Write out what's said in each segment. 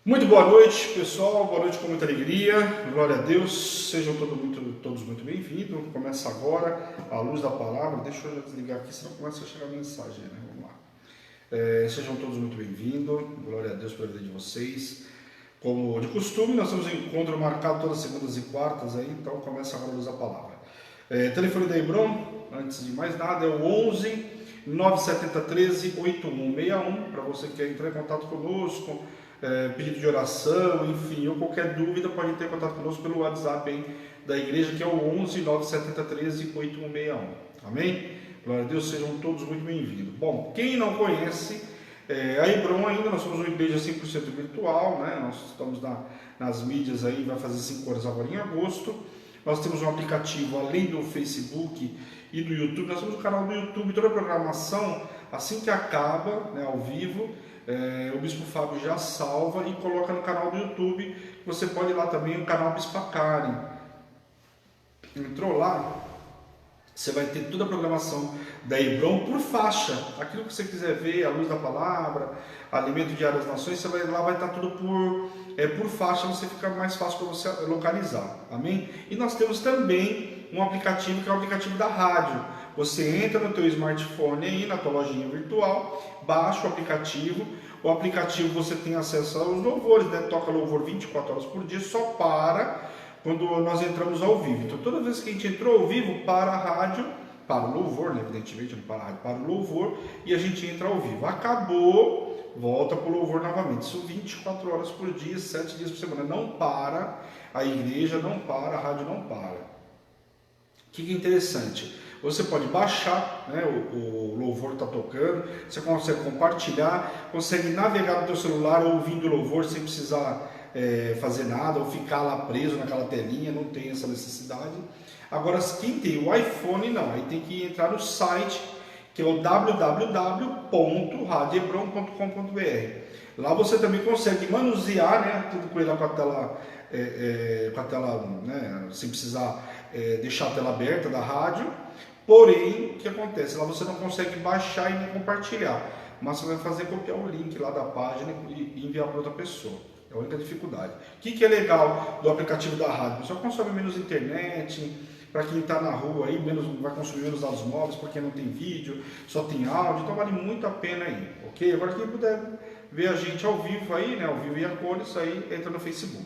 Muito boa noite, pessoal. Boa noite com muita alegria. Glória a Deus. Sejam todos muito bem-vindos. Começa agora a luz da palavra. Deixa eu desligar aqui, senão começa a chegar a mensagem, né? Vamos lá. Sejam todos muito bem-vindos. Glória a Deus pela vida de vocês. Como de costume, nós temos um encontro marcado todas as segundas e quartas aí, então começa agora a luz da palavra. Telefone da Hebron, antes de mais nada, é o 11 970 13 8161, para você que quer entrar em contato conosco, pedido de oração, enfim, ou qualquer dúvida, pode entrar em contato conosco pelo WhatsApp aí da igreja, que é o 11 970 13 8161. Amém? Glória a Deus, sejam todos muito bem-vindos. Bom, quem não conhece a Hebron ainda, nós somos uma igreja 100% virtual, né? Nós estamos nas mídias aí, vai fazer 5 horas agora em agosto. Nós temos um aplicativo, além do Facebook e do YouTube, nós temos um canal do YouTube, toda a programação, assim que acaba, né, ao vivo, o Bispo Fábio já salva e coloca no canal do YouTube. Você pode ir lá também, o canal Bispa Karen. Entrou lá, você vai ter toda a programação da Hebron por faixa, aquilo que você quiser ver, a luz da palavra, alimento diário das nações, você vai lá, vai estar tudo por faixa, você fica mais fácil para você localizar, amém? E nós temos também um aplicativo que é o aplicativo da rádio. Você entra no teu smartphone aí, na tua lojinha virtual, baixa o aplicativo você tem acesso aos louvores, né? Toca louvor 24 horas por dia, só para quando nós entramos ao vivo. Então toda vez que a gente entrou ao vivo, para a rádio, para o louvor, né? Evidentemente, não para a rádio, para o louvor, e a gente entra ao vivo. Acabou, volta para o louvor novamente. Isso 24 horas por dia, 7 dias por semana. Não para, a igreja não para, a rádio não para. O que é interessante? Você pode baixar, né, o louvor está tocando, você consegue compartilhar, consegue navegar no teu celular ouvindo o louvor sem precisar fazer nada ou ficar lá preso naquela telinha, não tem essa necessidade. Agora, quem tem o iPhone, não, aí tem que entrar no site, que é o www.radiohebron.com.br. Lá você também consegue manusear, né, tudo com ele com a tela, né, sem precisar deixar a tela aberta da rádio. Porém, o que acontece? Lá você não consegue baixar e nem compartilhar, mas você vai fazer copiar o link lá da página e enviar para outra pessoa. É a única dificuldade. O que é legal do aplicativo da rádio? O pessoal consome menos internet, para quem está na rua aí, vai consumir menos dados móveis, porque não tem vídeo, só tem áudio, então vale muito a pena aí, ok? Agora quem puder ver a gente ao vivo aí, né, ao vivo e a cores, aí entra no Facebook.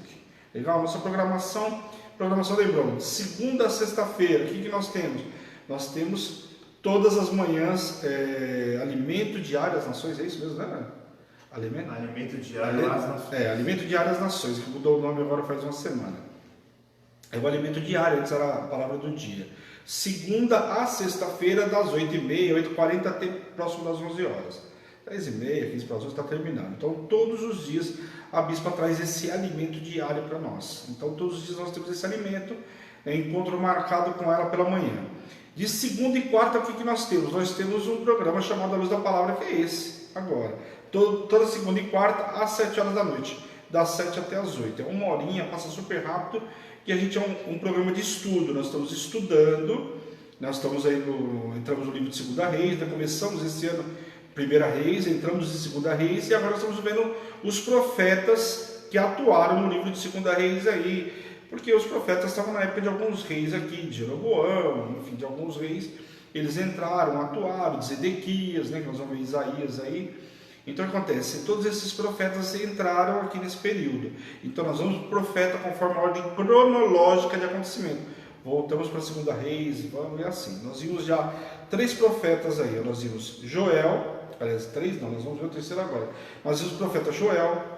Legal? Nossa programação da Hebron, segunda a sexta-feira, o que nós temos? Nós temos todas as manhãs alimento diário às nações, é isso mesmo, né? Alimento diário às nações. Alimento diário às nações, que mudou o nome agora faz uma semana. É o alimento diário, antes era a palavra do dia. Segunda a sexta-feira, das 8h30, 8h40 até próximo das 11 horas. 10h30, 15 para as 11 está terminando. Então, todos os dias a bispa traz esse alimento diário para nós. Então, todos os dias nós temos esse alimento, encontro marcado com ela pela manhã. De segunda e quarta, o que nós temos? Nós temos um programa chamado A Luz da Palavra, que é esse, agora. Toda segunda e quarta, às 7 horas da noite. Das 7 até as 8. É uma horinha, passa super rápido. E a gente é um programa de estudo. Nós estamos estudando. Nós estamos aí entramos no livro de 2 Reis. Né? Começamos esse ano 1 Reis, entramos em 2 Reis. E agora estamos vendo os profetas que atuaram no livro de 2 Reis aí. Porque os profetas estavam na época de alguns reis aqui, de Jeroboão, enfim, de alguns reis, eles entraram, atuaram, de Zedequias, né, que nós vamos ver Isaías aí. Então o que acontece? Todos esses profetas entraram aqui nesse período. Então nós vamos para o profeta conforme a ordem cronológica de acontecimento. Voltamos para 2 Reis, vamos ver assim. Nós vimos já 3 profetas aí, nós vimos Joel, aliás, 3 não, nós vamos ver o terceiro agora. Nós vimos o profeta Joel,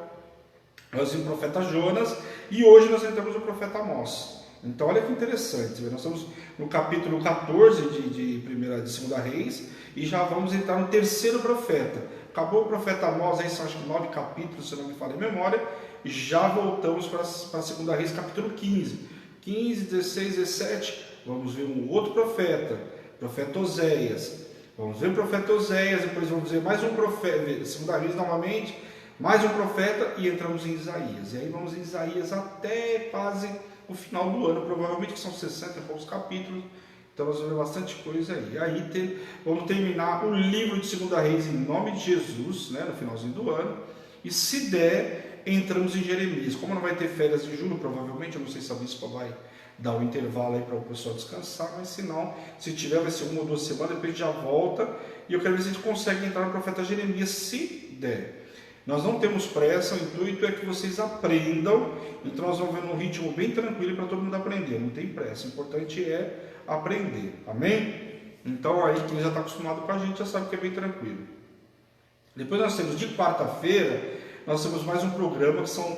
nós vimos o profeta Jonas e hoje nós entramos no profeta Amós. Então olha que interessante, nós estamos no capítulo 14 de 2 Reis e já vamos entrar no terceiro profeta. Acabou o profeta Amós, aí são acho que 9 capítulos, se não me falha a memória, e já voltamos para 2 Reis, capítulo 15. 15, 16, 17, vamos ver um outro profeta, profeta Oséias. Vamos ver o profeta Oséias, depois vamos ver mais um profeta, 2 Reis novamente, mais um profeta e entramos em Isaías. E aí vamos em Isaías até quase o final do ano, provavelmente que são 60 e poucos capítulos. Então nós vamos ver bastante coisa aí. Aí vamos terminar o livro de 2 Reis em nome de Jesus, né, no finalzinho do ano. e se der, entramos em Jeremias. Como não vai ter férias de julho, provavelmente, eu não sei se a bispa vai dar um intervalo aí para o pessoal descansar, mas se não, se tiver, vai ser 1 ou 2 semanas, depois a gente já volta, e eu quero ver se a gente consegue entrar no profeta Jeremias, se der. Nós não temos pressa, o intuito é que vocês aprendam, então nós vamos ver num ritmo bem tranquilo para todo mundo aprender, não tem pressa, o importante é aprender, amém? Então aí quem já está acostumado com a gente já sabe que é bem tranquilo. Depois nós temos de quarta-feira, nós temos mais um programa que são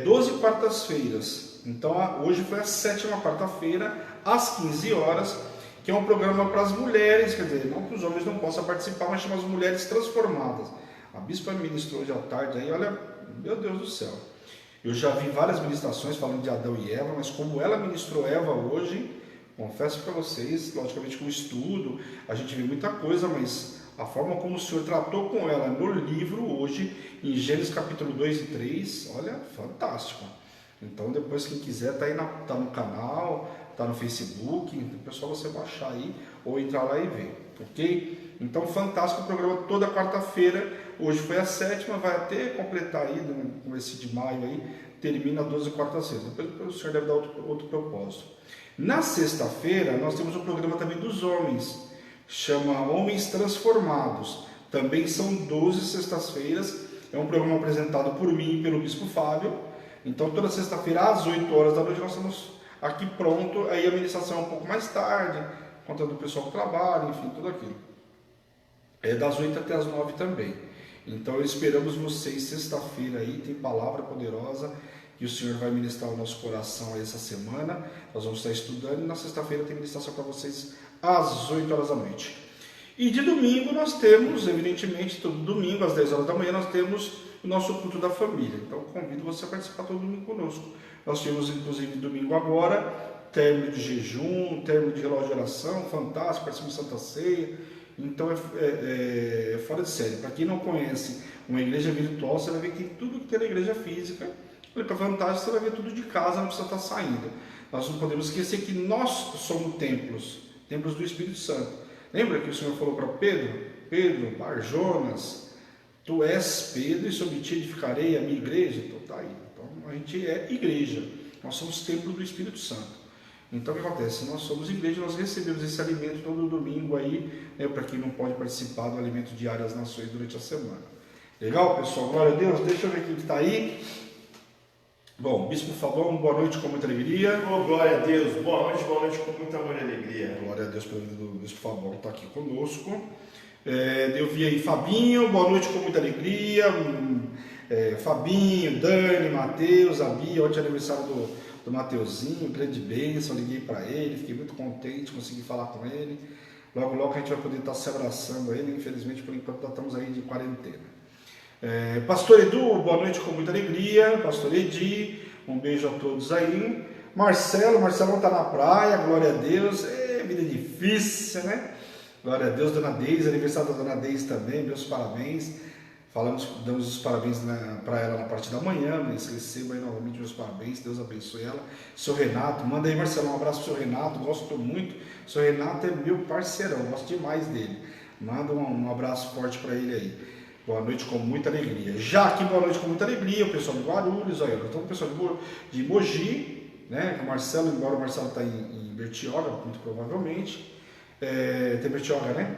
12 quartas-feiras, então hoje foi a 7ª quarta-feira, às 15 horas, que é um programa para as mulheres, quer dizer, não que os homens não possam participar, mas chama as mulheres transformadas. A bispa ministrou hoje à tarde aí, olha, meu Deus do céu. Eu já vi várias ministrações falando de Adão e Eva, mas como ela ministrou Eva hoje, confesso para vocês, logicamente com o estudo, a gente vê muita coisa, mas a forma como o Senhor tratou com ela no livro hoje, em Gênesis capítulo 2 e 3, olha, fantástico. Então depois quem quiser tá aí tá no canal, tá no Facebook, então é só você baixar aí ou entrar lá e ver, ok? Então fantástico o programa toda quarta-feira, hoje foi a 7ª, vai até completar aí, no esse de maio aí, termina 12 quartas-feiras, depois o senhor deve dar outro propósito. Na sexta-feira nós temos um programa também dos homens, chama Homens Transformados, também são 12 sextas-feiras, é um programa apresentado por mim e pelo Bispo Fábio, então toda sexta-feira às 8 horas da noite nós estamos aqui pronto, aí a ministração é um pouco mais tarde, contando o pessoal que trabalha, enfim, tudo aquilo. É das 8 até as 9 também. Então esperamos vocês sexta-feira aí, tem palavra poderosa que o Senhor vai ministrar o nosso coração aí essa semana. Nós vamos estar estudando e na sexta-feira tem ministração para vocês às 8 horas da noite. E de domingo nós temos, evidentemente, todo domingo às 10 horas da manhã nós temos o nosso culto da família. Então convido você a participar todo domingo conosco. Nós tivemos inclusive domingo agora, término de jejum, término de relógio de oração, fantástico, participamos de Santa Ceia. Então é fora de série. Para quem não conhece uma igreja virtual, você vai ver que tudo que tem na igreja física, para fantástico, você vai ver tudo de casa, não precisa estar saindo. Nós não podemos esquecer que nós somos templos do Espírito Santo. Lembra que o Senhor falou para Pedro, Barjonas, tu és Pedro e sobre ti edificarei a minha igreja? Então tá aí. Então a gente é igreja, nós somos templo do Espírito Santo. Então o que acontece? Nós somos igreja, nós recebemos esse alimento todo domingo aí, né, para quem não pode participar do alimento diário às nações durante a semana. Legal, pessoal? Glória a Deus. Deixa eu ver quem está aí. Bom, Bispo Fabão, boa noite com muita alegria. Oh, glória a Deus, boa noite com muita alegria. Glória a Deus pelo vida do Bispo Fabão que está aqui conosco. Eu vi aí Fabinho, boa noite com muita alegria. Fabinho, Dani, Mateus, a Bia, ontem é aniversário do Mateuzinho, grande bênção, liguei para ele, fiquei muito contente, consegui falar com ele. Logo a gente vai poder estar se abraçando ele, infelizmente por enquanto nós estamos aí de quarentena. Pastor Edu, boa noite com muita alegria. Pastor Edi, um beijo a todos aí. Marcelo está na praia, glória a Deus. Vida difícil, né? Glória a Deus. Dona Deise, aniversário da Dona Deise também, meus parabéns. Damos os parabéns para ela na parte da manhã, mas receba aí novamente meus parabéns, Deus abençoe ela. Seu Renato, manda aí, Marcelo, um abraço para o seu Renato, gosto muito. Seu Renato é meu parceirão, gosto demais dele. Manda um abraço forte para ele aí. Boa noite com muita alegria. Já aqui, boa noite com muita alegria, o pessoal de Guarulhos, olha, então o pessoal de Mogi, né? O Marcelo, embora o Marcelo está em Bertioga, muito provavelmente. Tem Bertioga, né?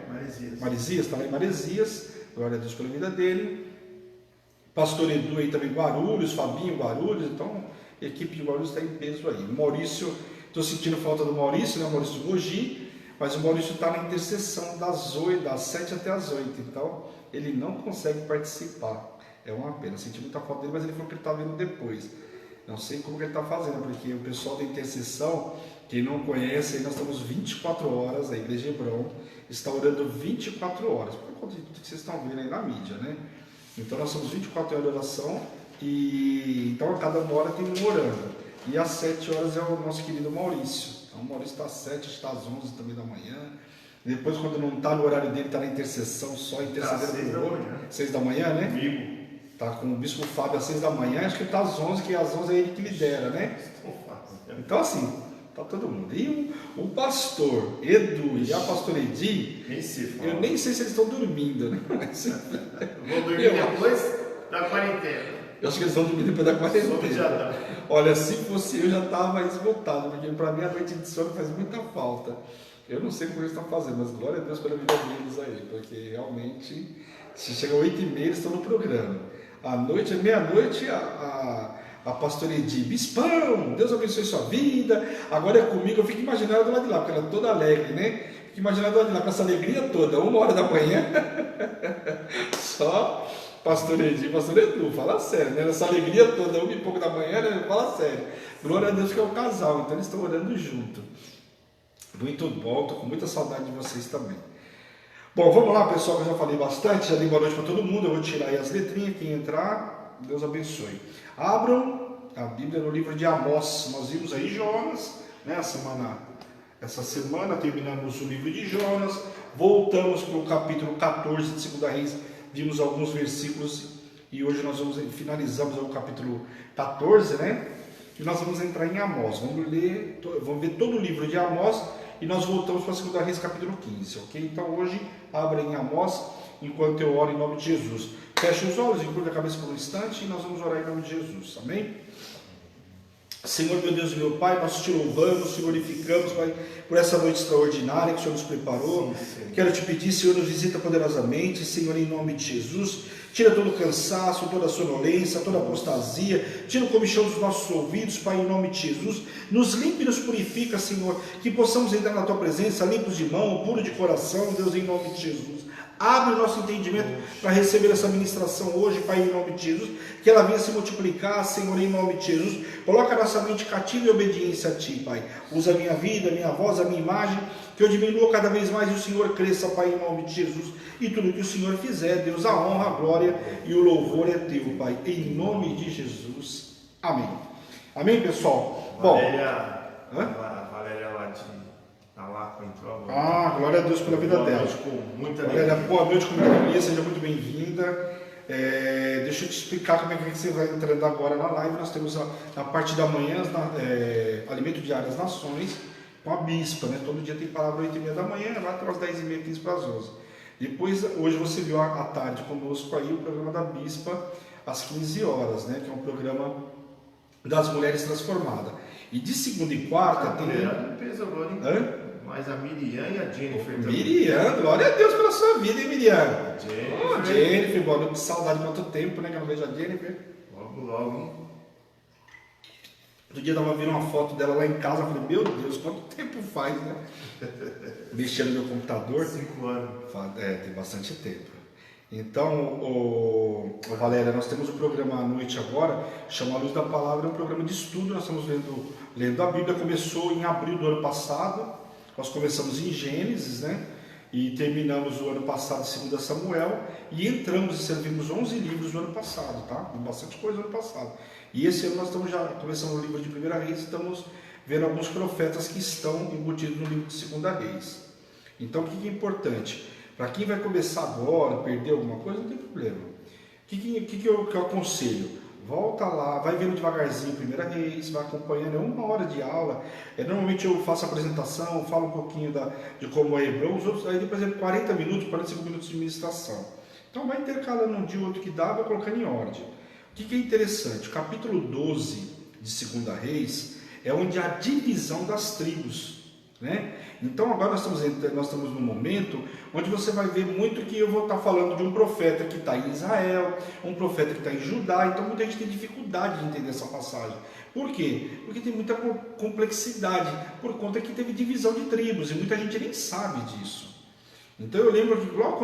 Maresias, está lá em Maresias. Glória a Deus pela vida dele. Pastor Edu aí também, Guarulhos, Fabinho, Guarulhos. Então, a equipe de Guarulhos está em peso aí. Maurício, estou sentindo falta do Maurício, né? Maurício de Mogi, mas o Maurício está na intercessão das 7 até as 8. Então, ele não consegue participar. É uma pena, senti muita falta dele, mas ele falou que ele está vendo depois. Não sei como que ele está fazendo, porque o pessoal da intercessão, quem não conhece, aí nós estamos 24 horas, a Igreja Hebron está orando 24 horas, por conta de tudo que vocês estão vendo aí na mídia, né? Então nós somos 24 horas de oração, e então a cada uma hora tem um orando. E às 7 horas é o nosso querido Maurício. Então o Maurício está às 7, está às 11 também da manhã. Depois, quando não está no horário dele, está na intercessão, só intercedendo por outro. 6 da manhã, né? Comigo. Está com o Bispo Fábio às 6 da manhã, acho que está às 11, que às 11 é ele que lidera, né? Então assim, está todo mundo. E o pastor Edu e a pastora Edi, eu nem sei se eles estão dormindo, né? Vou dormir depois? Da quarentena. Eu acho que eles vão dormir depois da Sono de quarentena. Adão. Olha, se fosse eu já estava esgotado, porque para mim a noite de sono faz muita falta. Eu não sei como eles estão fazendo, mas glória a Deus pela vida deles aí, porque realmente, se chega 8h30, eles estão no programa. À noite, meia-noite, a pastora Edi, bispão, Deus abençoe sua vida, agora é comigo. Eu fico imaginando ela do lado de lá, porque ela é toda alegre, né? Fico imaginando ela do lado de lá com essa alegria toda, 1h da manhã, só pastor Edi, pastor Edu, fala sério, né? Essa alegria toda, 1h e pouco da manhã, né? Fala sério. Glória a Deus que é o casal, então eles estão orando junto. Muito bom, estou com muita saudade de vocês também. Bom, vamos lá, pessoal, que eu já falei bastante, já dei boa noite para todo mundo. Eu vou tirar aí as letrinhas, quem entrar, Deus abençoe. Abram a Bíblia no livro de Amós. Nós vimos aí Jonas, né? Essa semana terminamos o livro de Jonas, voltamos para o capítulo 14 de 2 Reis, vimos alguns versículos e hoje nós finalizamos o capítulo 14, né? E nós vamos entrar em Amós. Vamos ver todo o livro de Amós e nós voltamos para 2 Reis capítulo 15, ok? Então hoje abra em Amós enquanto eu oro em nome de Jesus. Feche os olhos, encurta a cabeça por um instante e nós vamos orar em nome de Jesus, amém? Senhor, meu Deus e meu Pai, nós te louvamos, te glorificamos, Pai, por essa noite extraordinária que o Senhor nos preparou. Sim. Quero te pedir, Senhor, nos visita poderosamente, Senhor, em nome de Jesus. Tira todo o cansaço, toda a sonolência, toda a apostasia, tira o comichão dos nossos ouvidos, Pai, em nome de Jesus. Nos limpa e nos purifica, Senhor, que possamos entrar na Tua presença, limpos de mão, puro de coração, Deus, em nome de Jesus. Abre o nosso entendimento para receber essa ministração hoje, Pai, em nome de Jesus. Que ela venha se multiplicar, Senhor, em nome de Jesus. Coloca a nossa mente cativa e obediência a Ti, Pai. Usa a minha vida, a minha voz, a minha imagem, que eu diminua cada vez mais e o Senhor cresça, Pai, em nome de Jesus. E tudo que o Senhor fizer, Deus, a honra, a glória e o louvor é Teu, Pai. Em nome de Jesus. Amém. Amém, pessoal? Valéria lá tá lá, entrou agora. Glória a Deus pela vida dela. Com muita Valéria, boa noite, com muita alegria, seja muito bem-vinda. Deixa eu te explicar como é que você vai entrando agora na live. Nós temos na parte da manhã Alimento Diário das Nações com a bispa, né? Todo dia tem palavra 8h30 da manhã, vai até as 10h30, 15 para as 11. Depois, hoje você viu à tarde conosco aí o programa da bispa às 15 horas, né? Que é um programa das mulheres transformadas. E de segunda e quarta tem... Peso agora, hein? Mas a Miriam e a Jennifer também. Miriam, glória a Deus pela sua vida, hein, Miriam? Jennifer. Jennifer, boa noite, que saudade de quanto tempo, né, que eu não vejo a Jennifer. Logo, hein? Outro dia eu estava vendo uma foto dela lá em casa, eu falei, meu Deus, quanto tempo faz, né? Mexendo no meu computador. 5 anos. Tem bastante tempo. Então, Valéria, nós temos um programa à noite agora, chama A Luz da Palavra, é um programa de estudo, nós estamos lendo a Bíblia, começou em abril do ano passado, nós começamos em Gênesis, né? E terminamos o ano passado em 2 Samuel, e entramos e servimos 11 livros no ano passado, tá? Bastante coisa no ano passado. E esse ano nós estamos já começando o livro de 1 Reis, estamos vendo alguns profetas que estão embutidos no livro de 2 Reis. Então, o que é importante? Para quem vai começar agora, perder alguma coisa, não tem problema. O que eu aconselho? Volta lá, vai vendo devagarzinho 1 Reis, vai acompanhando, é 1 hora de aula. Normalmente eu faço a apresentação, falo um pouquinho de como é Hebreu, os outros, aí depois é 40 minutos, 45 minutos de ministração. Então vai intercalando um dia ou outro que dá, vai colocando em ordem. O que é interessante? O capítulo 12 de 2 Reis é onde há a divisão das tribos, né? Então agora nós estamos num momento onde você vai ver muito que eu vou estar falando de um profeta que está em Israel, um profeta que está em Judá, então muita gente tem dificuldade de entender essa passagem. Por quê? Porque tem muita complexidade, por conta que teve divisão de tribos e muita gente nem sabe disso. Então eu lembro que logo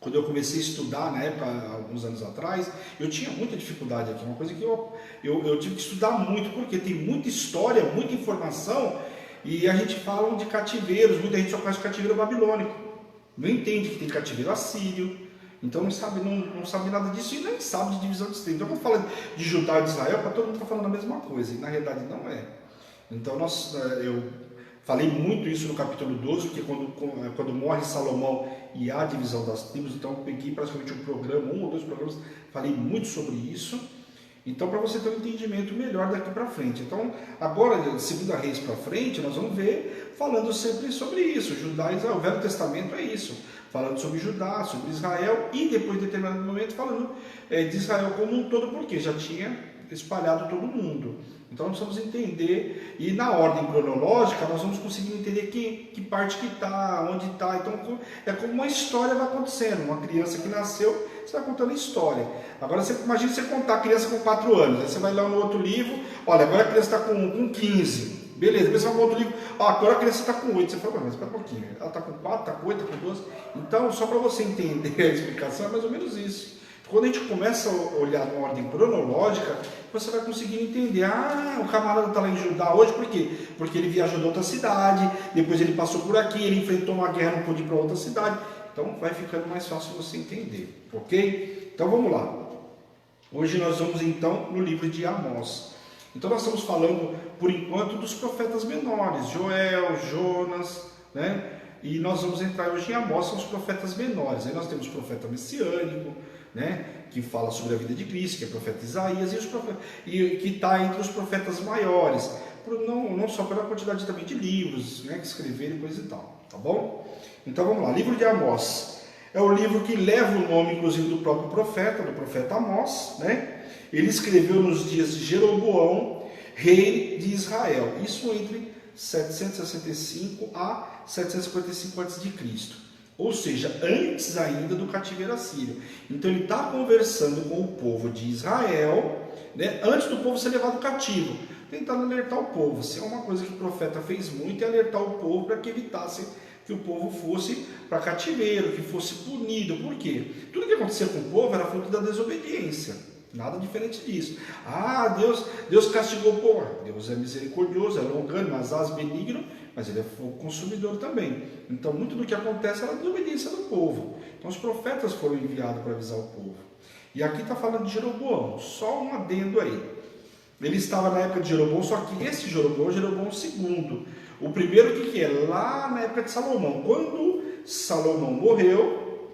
quando eu comecei a estudar, na época, alguns anos atrás, eu tinha muita dificuldade aqui, uma coisa que eu tive que estudar muito, porque tem muita história, muita informação. E a gente fala de cativeiros, muita gente só conhece o cativeiro babilônico, não entende que tem cativeiro assírio, então não sabe nada disso e nem sabe de divisão de tribos. Então quando fala de Judá e de Israel, para todo mundo está falando a mesma coisa, e na realidade não é. Então eu falei muito isso no capítulo 12, porque quando morre Salomão e há a divisão das tribos, então eu peguei praticamente um ou dois programas, falei muito sobre isso. Então, para você ter um entendimento melhor daqui para frente. Então, agora, de 2 Reis para frente, nós vamos ver falando sempre sobre isso. Judá e Israel. O Velho Testamento é isso. Falando sobre Judá, sobre Israel e depois, de determinado momento, falando de Israel como um todo, porque já tinha espalhado todo mundo. Então, nós precisamos entender, e na ordem cronológica, nós vamos conseguir entender que parte que está, onde está. Então, é como uma história vai acontecendo. Uma criança que nasceu, você vai contando história. Agora, você imagina você contar a criança com 4 anos. Aí você vai lá no outro livro, olha, agora a criança está com 15. Beleza, depois você vai para outro livro, agora a criança está com 8. Você fala, mas espera um pouquinho, ela está com 4, está com 8, está com 12. Então, só para você entender a explicação, é mais ou menos isso. Quando a gente começa a olhar numa ordem cronológica, você vai conseguir entender, o camarada está lá em Judá hoje, por quê? Porque ele viajou de outra cidade, depois ele passou por aqui, ele enfrentou uma guerra, não pôde ir para outra cidade. Então vai ficando mais fácil você entender, ok? Então vamos lá. Hoje nós vamos então no livro de Amós. Então nós estamos falando, por enquanto, dos profetas menores, Joel, Jonas, né? E nós vamos entrar hoje em Amós, são os profetas menores. Aí nós temos o profeta messiânico, né? Que fala sobre a vida de Cristo, que é o profeta Isaías, e que está entre os profetas maiores, não só pela quantidade também de livros, né? Que escreveram e coisa e tal, tá bom? Então vamos lá, livro de Amós. É o livro que leva o nome, inclusive, do próprio profeta, do profeta Amós, né? Ele escreveu nos dias de Jeroboão, rei de Israel. Isso entre 765 a 755 a.C. Ou seja, antes ainda do cativeiro assírio. Então ele está conversando com o povo de Israel, né? Antes do povo ser levado cativo, tentando alertar o povo. Se é uma coisa que o profeta fez muito, é alertar o povo para que evitasse que o povo fosse para cativeiro, que fosse punido. Por quê? Tudo que acontecia com o povo era fruto da desobediência. Nada diferente disso. Deus castigou o povo. Deus é misericordioso, é longânimo, mas benigno, mas ele é fogo consumidor também. Então, muito do que acontece era a desobediência do povo. Então, os profetas foram enviados para avisar o povo. E aqui está falando de Jeroboão, só um adendo aí. Ele estava na época de Jeroboão, só que esse Jeroboão é Jeroboão II. O primeiro que é? Lá na época de Salomão. Quando Salomão morreu,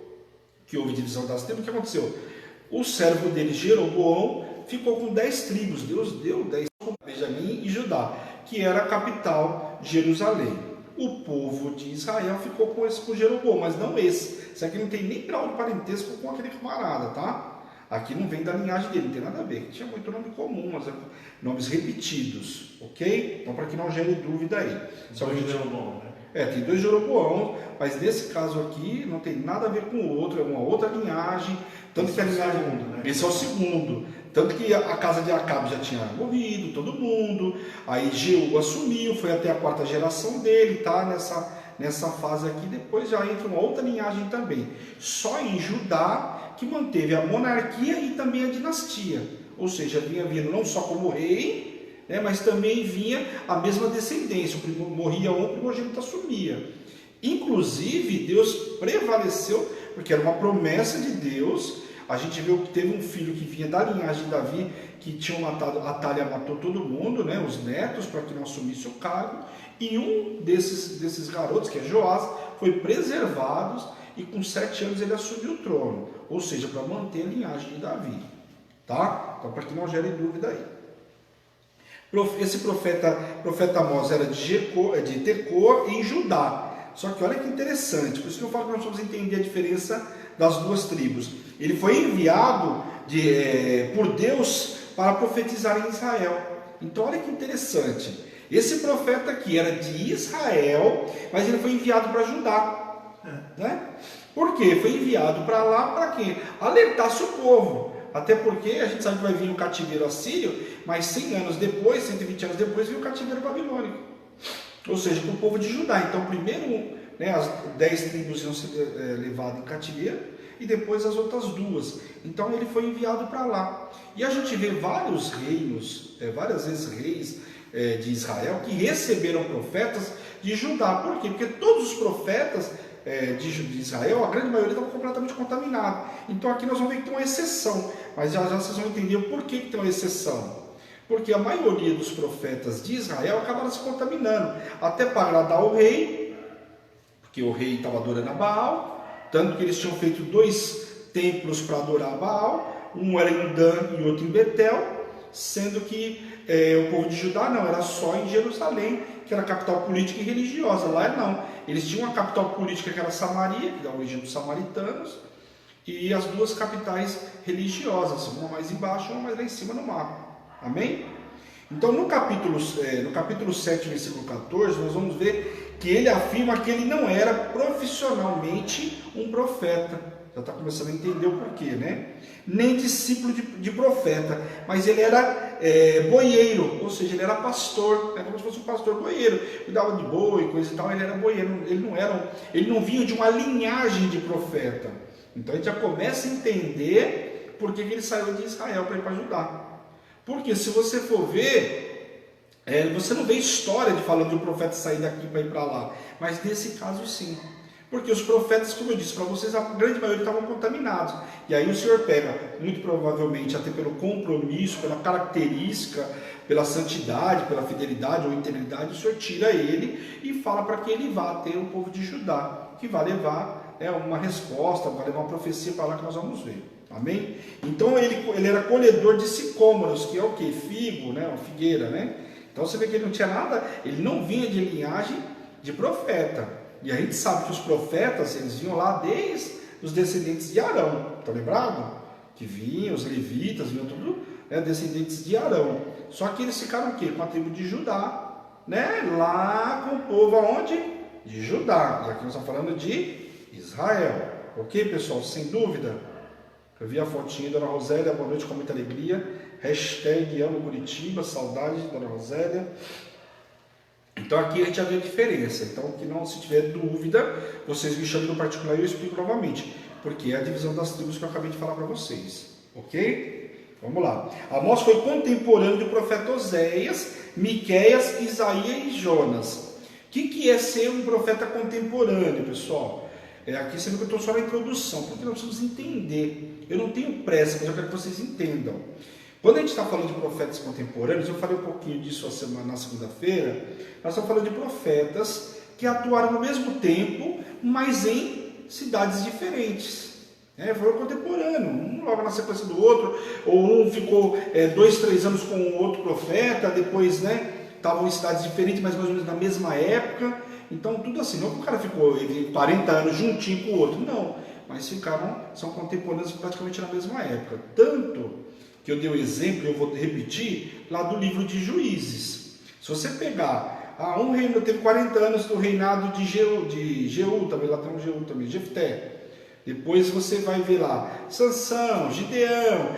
que houve divisão das tribos, o que aconteceu? O servo dele, Jeroboão, ficou com 10 tribos. Deus deu 10 tribos, Benjamim e Judá, que era a capital, Jerusalém. O povo de Israel ficou com Jeroboão, mas não esse. Isso aqui não tem nem grau de parentesco com aquele camarada, tá? Aqui não vem da linhagem dele, não tem nada a ver. Tinha muito nome comum, mas nomes repetidos, ok? Então, para que não gere dúvida aí. Só que Jeroboão, né? Tem 2 Jeroboão, mas nesse caso aqui não tem nada a ver com o outro, é uma outra linhagem. Tanto que a linhagem, esse é o segundo. Tanto que a casa de Acabe já tinha morrido, todo mundo. Aí Jeú assumiu, foi até a 4ª geração dele, tá? Nessa fase aqui. Depois já entra uma outra linhagem também. Só em Judá que manteve a monarquia e também a dinastia. Ou seja, vinha vindo não só como rei, né, mas também vinha a mesma descendência. Morria um, o primogênito assumia. Inclusive, Deus prevaleceu, porque era uma promessa de Deus. A gente viu que teve um filho que vinha da linhagem de Davi, que tinham matado, Atalha matou todo mundo, né, os netos, para que não assumisse o cargo. E um desses garotos, que é Joás, foi preservado e com 7 anos ele assumiu o trono. Ou seja, para manter a linhagem de Davi. Tá? Então, para que não gere dúvida aí. Esse profeta Amós era de Tecor em Judá. Só que olha que interessante, por isso que eu falo que nós vamos entender a diferença das 2 tribos. Ele foi enviado por Deus para profetizar em Israel. Então olha que interessante. Esse profeta aqui era de Israel, mas ele foi enviado para Judá. Né? Por quê? Foi enviado para lá para quê? Alertar-se o povo. Até porque a gente sabe que vai vir o cativeiro assírio, mas 100 anos depois, 120 anos depois, veio o cativeiro babilônico. Ou seja, para o povo de Judá. Então, primeiro, né, as 10 tribos iam ser levadas em cativeiro, e depois as outras 2. Então, ele foi enviado para lá. E a gente vê vários reinos, várias vezes reis de Israel, que receberam profetas de Judá. Por quê? Porque todos os profetas de Israel, a grande maioria estava completamente contaminado. Então aqui nós vamos ver que tem uma exceção, mas já vocês vão entender o porquê que tem uma exceção. Porque a maioria dos profetas de Israel acabaram se contaminando, até para agradar o rei, porque o rei estava adorando a Baal, tanto que eles tinham feito 2 templos para adorar a Baal, um era em Dan e outro em Betel, sendo que o povo de Judá não, era só em Jerusalém, que era a capital política e religiosa. Lá não, eles tinham uma capital política que era Samaria, que dá origem dos samaritanos, e as duas capitais religiosas, uma mais embaixo e uma mais lá em cima no mapa. Amém? Então no capítulo 7, versículo 14, nós vamos ver que ele afirma que ele não era profissionalmente um profeta. Já está começando a entender o porquê, né? Nem discípulo de profeta, mas ele era boieiro, ou seja, ele era pastor, como se fosse um pastor boieiro, cuidava de boi, coisa e tal, ele era boieiro, ele não vinha de uma linhagem de profeta. Então a gente já começa a entender por que ele saiu de Israel para ir para Judá. Porque se você for ver, você não vê história de falando de um profeta sair daqui para ir para lá, mas nesse caso sim. Porque os profetas, como eu disse para vocês, a grande maioria estavam contaminados. E aí o Senhor pega, muito provavelmente, até pelo compromisso, pela característica, pela santidade, pela fidelidade ou integridade, o Senhor tira ele e fala para que ele vá ter o povo de Judá, que vai levar uma resposta, vai levar uma profecia para lá que nós vamos ver. Amém? Então ele era colhedor de sicômoros, que é o que? Figo, uma figueira, né? Então você vê que ele não tinha nada, ele não vinha de linhagem de profeta. E a gente sabe que os profetas, eles vinham lá desde os descendentes de Arão. Está lembrado? Que vinham, os levitas, vinham tudo descendentes de Arão. Só que eles ficaram o quê? Com a tribo de Judá, lá com o povo aonde? De Judá. E aqui nós estamos falando de Israel. Ok, pessoal? Sem dúvida. Eu vi a fotinha da Dona Rosélia, boa noite com muita alegria. Hashtag amo Curitiba, saudade da Dona Rosélia. Então aqui a gente já vê a diferença. Então, que não, se tiver dúvida, vocês me chamem no particular e eu explico novamente. Porque é a divisão das tribos que eu acabei de falar para vocês. Ok? Vamos lá. Amós foi contemporâneo do profeta Oséias, Miqueias, Isaías e Jonas. O que é ser um profeta contemporâneo, pessoal? Aqui você vê que eu estou só na introdução, porque nós precisamos entender. Eu não tenho pressa, mas eu quero que vocês entendam. Quando a gente está falando de profetas contemporâneos, eu falei um pouquinho disso na segunda-feira, nós estamos falando de profetas que atuaram no mesmo tempo, mas em cidades diferentes. Foram contemporâneos, um logo na sequência do outro, ou um ficou 2, 3 anos com o outro profeta, depois estavam em cidades diferentes, mas mais ou menos na mesma época. Então tudo assim, não que o cara ficou 40 anos juntinho com o outro, não, mas são contemporâneos praticamente na mesma época. Tanto que eu dei o exemplo, eu vou repetir, lá do livro de Juízes. Se você pegar, um reino teve 40 anos do reinado de Jeú, também lá tem um Jeú também, Jefté. Depois você vai ver lá Sansão, Gideão,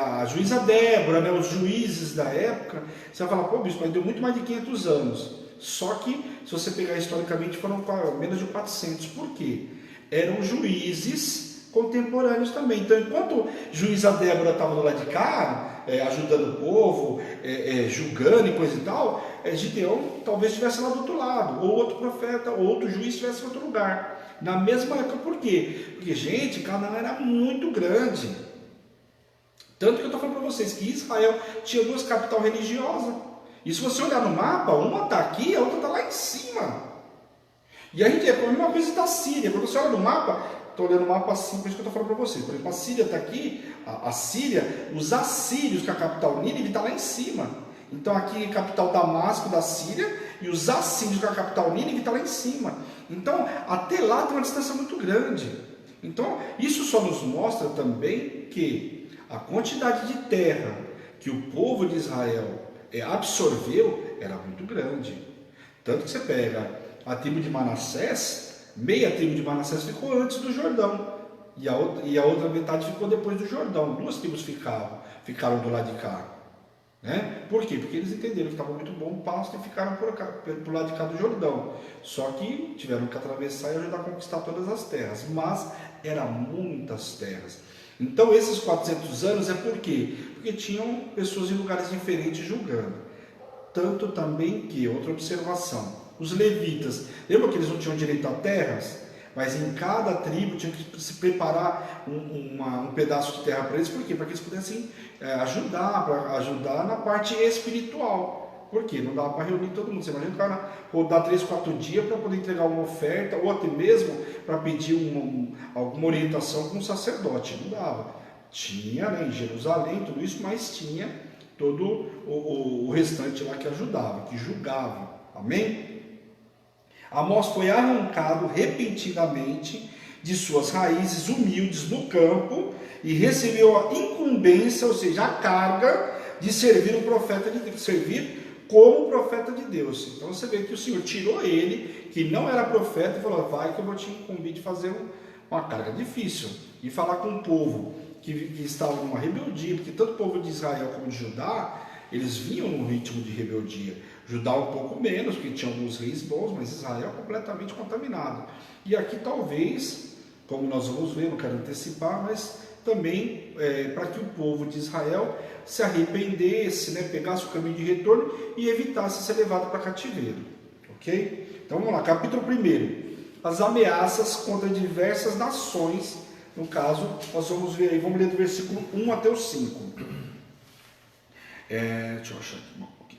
a juíza Débora, os juízes da época. Você vai falar, pô, bispo, mas deu muito mais de 500 anos. Só que, se você pegar historicamente, foram menos de 400. Por quê? Eram juízes contemporâneos também. Então, enquanto juíza Débora estava do lado de cá, ajudando o povo, julgando e coisa e tal, Gideão talvez estivesse lá do outro lado, ou outro profeta, ou outro juiz estivesse em outro lugar. Na mesma época, por quê? Porque, gente, Canaã era muito grande. Tanto que eu estou falando para vocês que Israel tinha 2 capitais religiosas. E se você olhar no mapa, uma está aqui e a outra está lá em cima. E a gente a mesma coisa da Síria. Quando você olha no mapa, estou olhando o mapa assim, por isso que eu estou falando para vocês. Por exemplo, a Síria está aqui, a Síria, os assírios, que é a capital Nínive, está lá em cima. Então aqui é a capital Damasco da Síria, e os assírios, que é a capital Nínive, está lá em cima. Então, até lá tem uma distância muito grande. Então, isso só nos mostra também que a quantidade de terra que o povo de Israel absorveu era muito grande. Tanto que você pega a tribo de Manassés, meia tribo de Manassés ficou antes do Jordão, e a outra metade ficou depois do Jordão. 2 tribos ficaram do lado de cá. Por quê? Porque eles entenderam que estava muito bom o pasto e ficaram por lado de cá do Jordão. Só que tiveram que atravessar e ajudar a conquistar todas as terras, mas eram muitas terras. Então esses 400 anos por quê? Porque tinham pessoas em lugares diferentes julgando. Tanto também que, outra observação, os levitas, lembra que eles não tinham direito a terras? Mas em cada tribo tinha que se preparar um pedaço de terra para eles. Por quê? Para que eles pudessem ajudar na parte espiritual. Por quê? Não dava para reunir todo mundo. Você imagina o cara rodar 3, 4 dias para poder entregar uma oferta, ou até mesmo para pedir alguma orientação com um sacerdote. Não dava. Tinha em Jerusalém tudo isso, mas tinha todo o restante lá que ajudava, que julgava. Amém? Amós foi arrancado repentinamente de suas raízes humildes no campo e recebeu a incumbência, ou seja, a carga de servir o profeta de Deus, servir como profeta de Deus. Então você vê que o Senhor tirou ele, que não era profeta, e falou: vai que eu vou te incumbir de fazer uma carga difícil, e falar com um povo que estava numa rebeldia, porque tanto o povo de Israel como de Judá, eles vinham num ritmo de rebeldia. Judá um pouco menos, porque tinha alguns reis bons, mas Israel completamente contaminado. E aqui talvez, como nós vamos ver, não quero antecipar, mas também para que o povo de Israel se arrependesse, né, pegasse o caminho de retorno e evitasse ser levado para cativeiro. Ok? Então vamos lá, capítulo 1. As ameaças contra diversas nações. No caso, nós vamos ver aí, vamos ler do versículo 1 até o 5. Deixa eu achar aqui.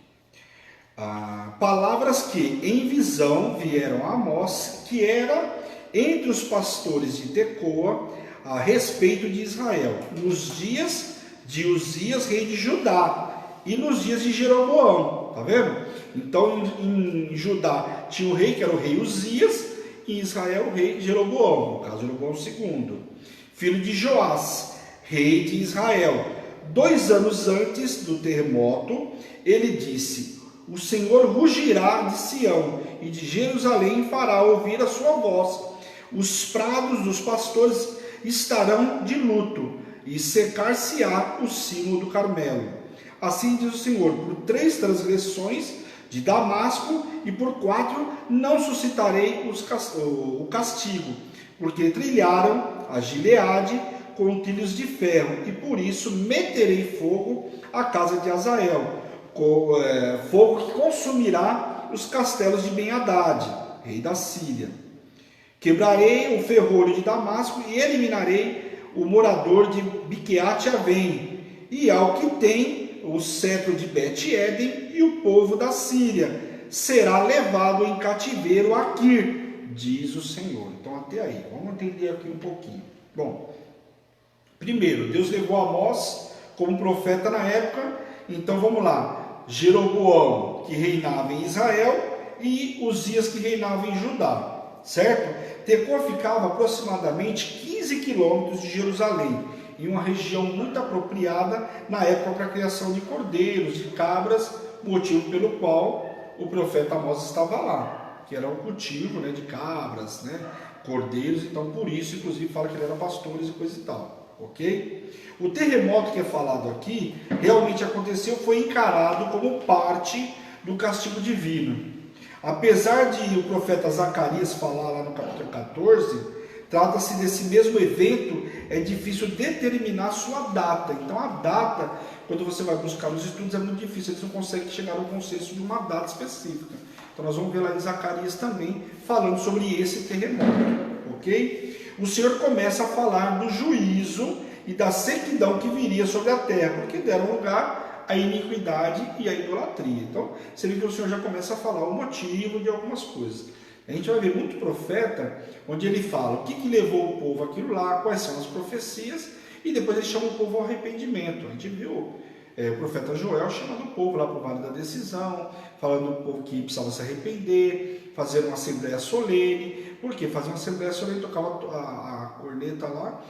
Palavras que em visão vieram a Amós, que era entre os pastores de Tecoa, a respeito de Israel, nos dias de Uzias, rei de Judá, e nos dias de Jeroboão. Tá vendo? Então em Judá tinha o rei, que era o rei Uzias, e em Israel o rei Jeroboão, no caso Jeroboão II, filho de Joás, rei de Israel. 2 anos antes do terremoto, ele disse: o Senhor rugirá de Sião, e de Jerusalém fará ouvir a sua voz. Os prados dos pastores estarão de luto, e secar-se-á o cimo do Carmelo. Assim diz o Senhor: por 3 transgressões de Damasco, e por 4 não suscitarei o castigo, porque trilharam a Gileade com trilhos de ferro, e por isso meterei fogo à casa de Azael, fogo que consumirá os castelos de Ben-Hadad, rei da Síria. Quebrarei o ferrolho de Damasco e eliminarei o morador de Biqueate-Avém, e ao que tem o cetro de Bet-Eden, e o povo da Síria será levado em cativeiro a Quir, diz o Senhor. Então até aí, vamos entender aqui um pouquinho. Bom, primeiro, Deus levou Amós como profeta na época. Então vamos lá, Jeroboão, que reinava em Israel, e Uzias, que reinava em Judá, certo? Tecoa ficava aproximadamente 15 quilômetros de Jerusalém, em uma região muito apropriada na época para a criação de cordeiros, de cabras, motivo pelo qual o profeta Amós estava lá, que era o cultivo, né, de cabras, né, cordeiros. Então por isso inclusive fala que ele era pastores e coisa e tal, ok? O terremoto que é falado aqui realmente aconteceu, foi encarado como parte do castigo divino. Apesar de o profeta Zacarias falar lá no capítulo 14, trata-se desse mesmo evento, é difícil determinar sua data. Então a data, quando você vai buscar nos estudos, é muito difícil, eles não conseguem chegar ao consenso de uma data específica. Então nós vamos ver lá em Zacarias também, falando sobre esse terremoto, ok? O Senhor começa a falar do juízo e da sequidão que viria sobre a terra, porque deram lugar à iniquidade e à idolatria. Então você vê que o Senhor já começa a falar o motivo de algumas coisas. A gente vai ver muito profeta, onde ele fala o que levou o povo àquilo lá, quais são as profecias, e depois ele chama o povo ao arrependimento. A gente viu o profeta Joel chamando o povo lá para o Vale da Decisão, falando do povo que precisava se arrepender, fazer uma assembleia solene. Por quê? Fazer uma assembleia solene, tocava a corneta lá.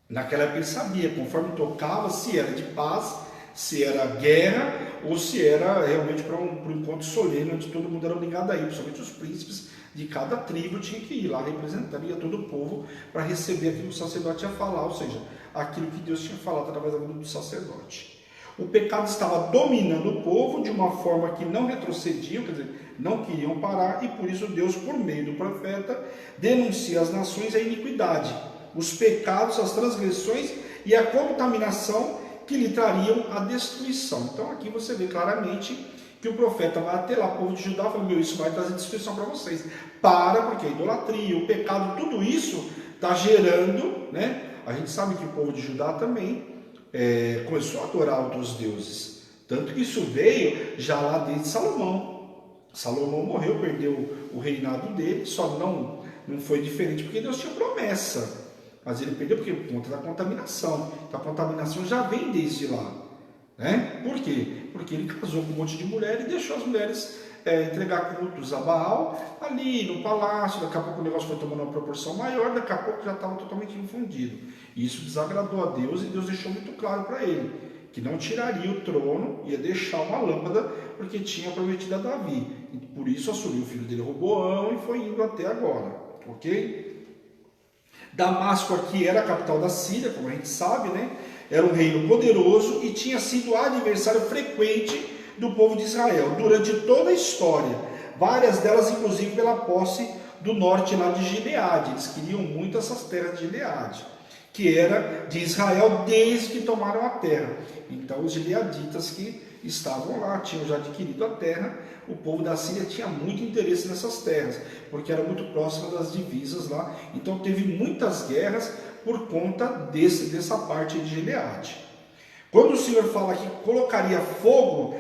Naquela época ele sabia, conforme tocava, se era de paz, se era guerra, ou se era realmente para um encontro solene, onde todo mundo era obrigado a ir, principalmente os príncipes de cada tribo tinham que ir lá representando, ia todo o povo para receber aquilo que o sacerdote ia falar, ou seja, aquilo que Deus tinha falado através da vida do sacerdote. O pecado estava dominando o povo de uma forma que não retrocediam, quer dizer, não queriam parar, e por isso Deus, por meio do profeta, denuncia às nações a iniquidade, os pecados, as transgressões e a contaminação que lhe trariam a destruição. Então aqui você vê claramente que o profeta vai até lá, o povo de Judá, falando: meu, isso vai trazer destruição para vocês. Porque a idolatria, o pecado, tudo isso está gerando, né? A gente sabe que o povo de Judá também começou a adorar outros deuses. Tanto que isso veio já lá desde Salomão. Salomão morreu, perdeu o reinado dele, só não foi diferente porque Deus tinha promessa. Mas ele perdeu por conta da contaminação. Então a contaminação já vem desde lá. Né? Por quê? Porque ele casou com um monte de mulher e deixou as mulheres entregar cultos a Baal ali no palácio. Daqui a pouco o negócio foi tomando uma proporção maior, daqui a pouco já estava totalmente infundido. E isso desagradou a Deus, e Deus deixou muito claro para ele que não tiraria o trono, ia deixar uma lâmpada, porque tinha prometido a Davi. E por isso assumiu o filho dele, Roboão, e foi indo até agora. Ok? Damasco aqui era a capital da Síria, como a gente sabe, né? Era um reino poderoso e tinha sido adversário frequente do povo de Israel durante toda a história, várias delas inclusive pela posse do norte lá de Gileade. Eles queriam muito essas terras de Gileade, que era de Israel desde que tomaram a terra. Então os gileaditas que estavam lá tinham já adquirido a terra. O povo da Síria tinha muito interesse nessas terras, porque era muito próximo das divisas lá. Então teve muitas guerras por conta dessa parte de Gileade. Quando o Senhor fala que colocaria fogo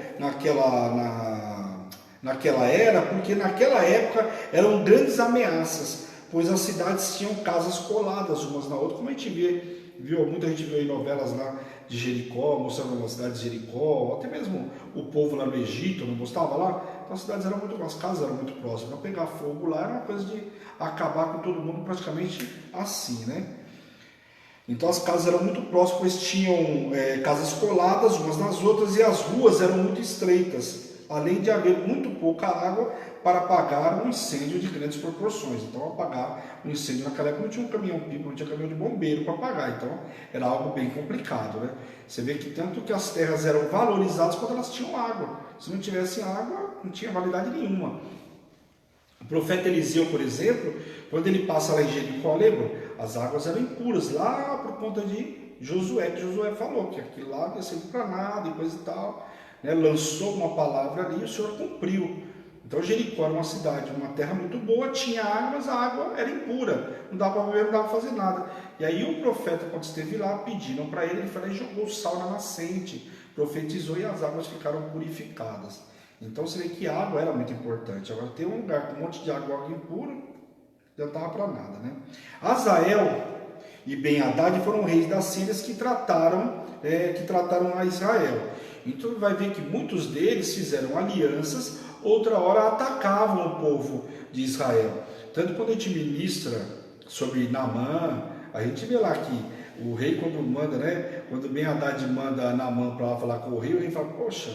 naquela era, porque naquela época eram grandes ameaças, pois as cidades tinham casas coladas umas na outra, como a gente muita gente viu em novelas lá de Jericó, mostrando a cidade de Jericó, até mesmo o povo lá no Egito, não gostava lá? Então as cidades eram as casas eram muito próximas, para pegar fogo lá era uma coisa de acabar com todo mundo praticamente assim, né? Então as casas eram muito próximas, pois tinham casas coladas umas nas outras, e as ruas eram muito estreitas, além de haver muito pouca água para apagar um incêndio de grandes proporções. Então apagar um incêndio naquela época não tinha um caminhão-pipa, não tinha caminhão de bombeiro para apagar, então era algo bem complicado, né? Você vê que tanto que as terras eram valorizadas quando elas tinham água. Se não tivesse água, não tinha validade nenhuma. O profeta Eliseu, por exemplo, quando ele passa lá em Jericó, lembra? As águas eram impuras, lá por conta de Josué, que Josué falou que aquilo lá não ia servir para nada e coisa e tal, né? Lançou uma palavra ali e o Senhor cumpriu. Então Jericó era uma cidade, uma terra muito boa, tinha água, mas a água era impura, não dava para beber, não dava para fazer nada. E aí o profeta, quando esteve lá, pediram para ele, ele falou, jogou sal na nascente, profetizou e as águas ficaram purificadas. Então você vê que a água era muito importante. Agora tem um lugar com um monte de água impura, não estava para nada, né? Azael e Ben-Hadad foram reis das Sírias que trataram a Israel. Então vai ver que muitos deles fizeram alianças, outra hora atacavam o povo de Israel. Tanto quando a gente ministra sobre Naamã, a gente vê lá que o rei quando manda, né? Quando Ben-Hadad manda Naamã para lá falar com o rei fala, poxa,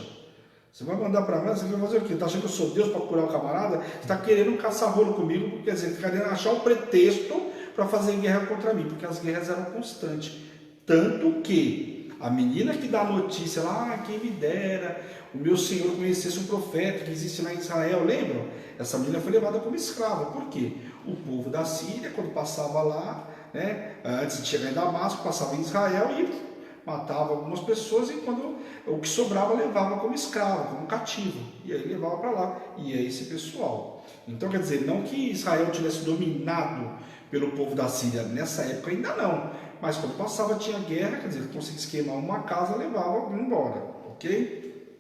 você vai mandar para mim, você vai fazer o quê? Está achando que eu sou Deus para curar o camarada? Você está querendo caçar rolo comigo, quer dizer, está querendo achar um pretexto para fazer guerra contra mim, porque as guerras eram constantes. Tanto que a menina que dá a notícia lá, quem me dera, o meu senhor conhecesse um profeta que existe lá em Israel, lembram? Essa menina foi levada como escrava. Por quê? O povo da Síria, quando passava lá, né, antes de chegar em Damasco, passava em Israel e matava algumas pessoas, e quando o que sobrava levava como escravo, como cativo, e aí levava para lá, e é esse pessoal. Então quer dizer, não que Israel tivesse dominado pelo povo da Síria nessa época, ainda não, mas quando passava tinha guerra, quer dizer, conseguia queimar uma casa, levava alguém embora, ok?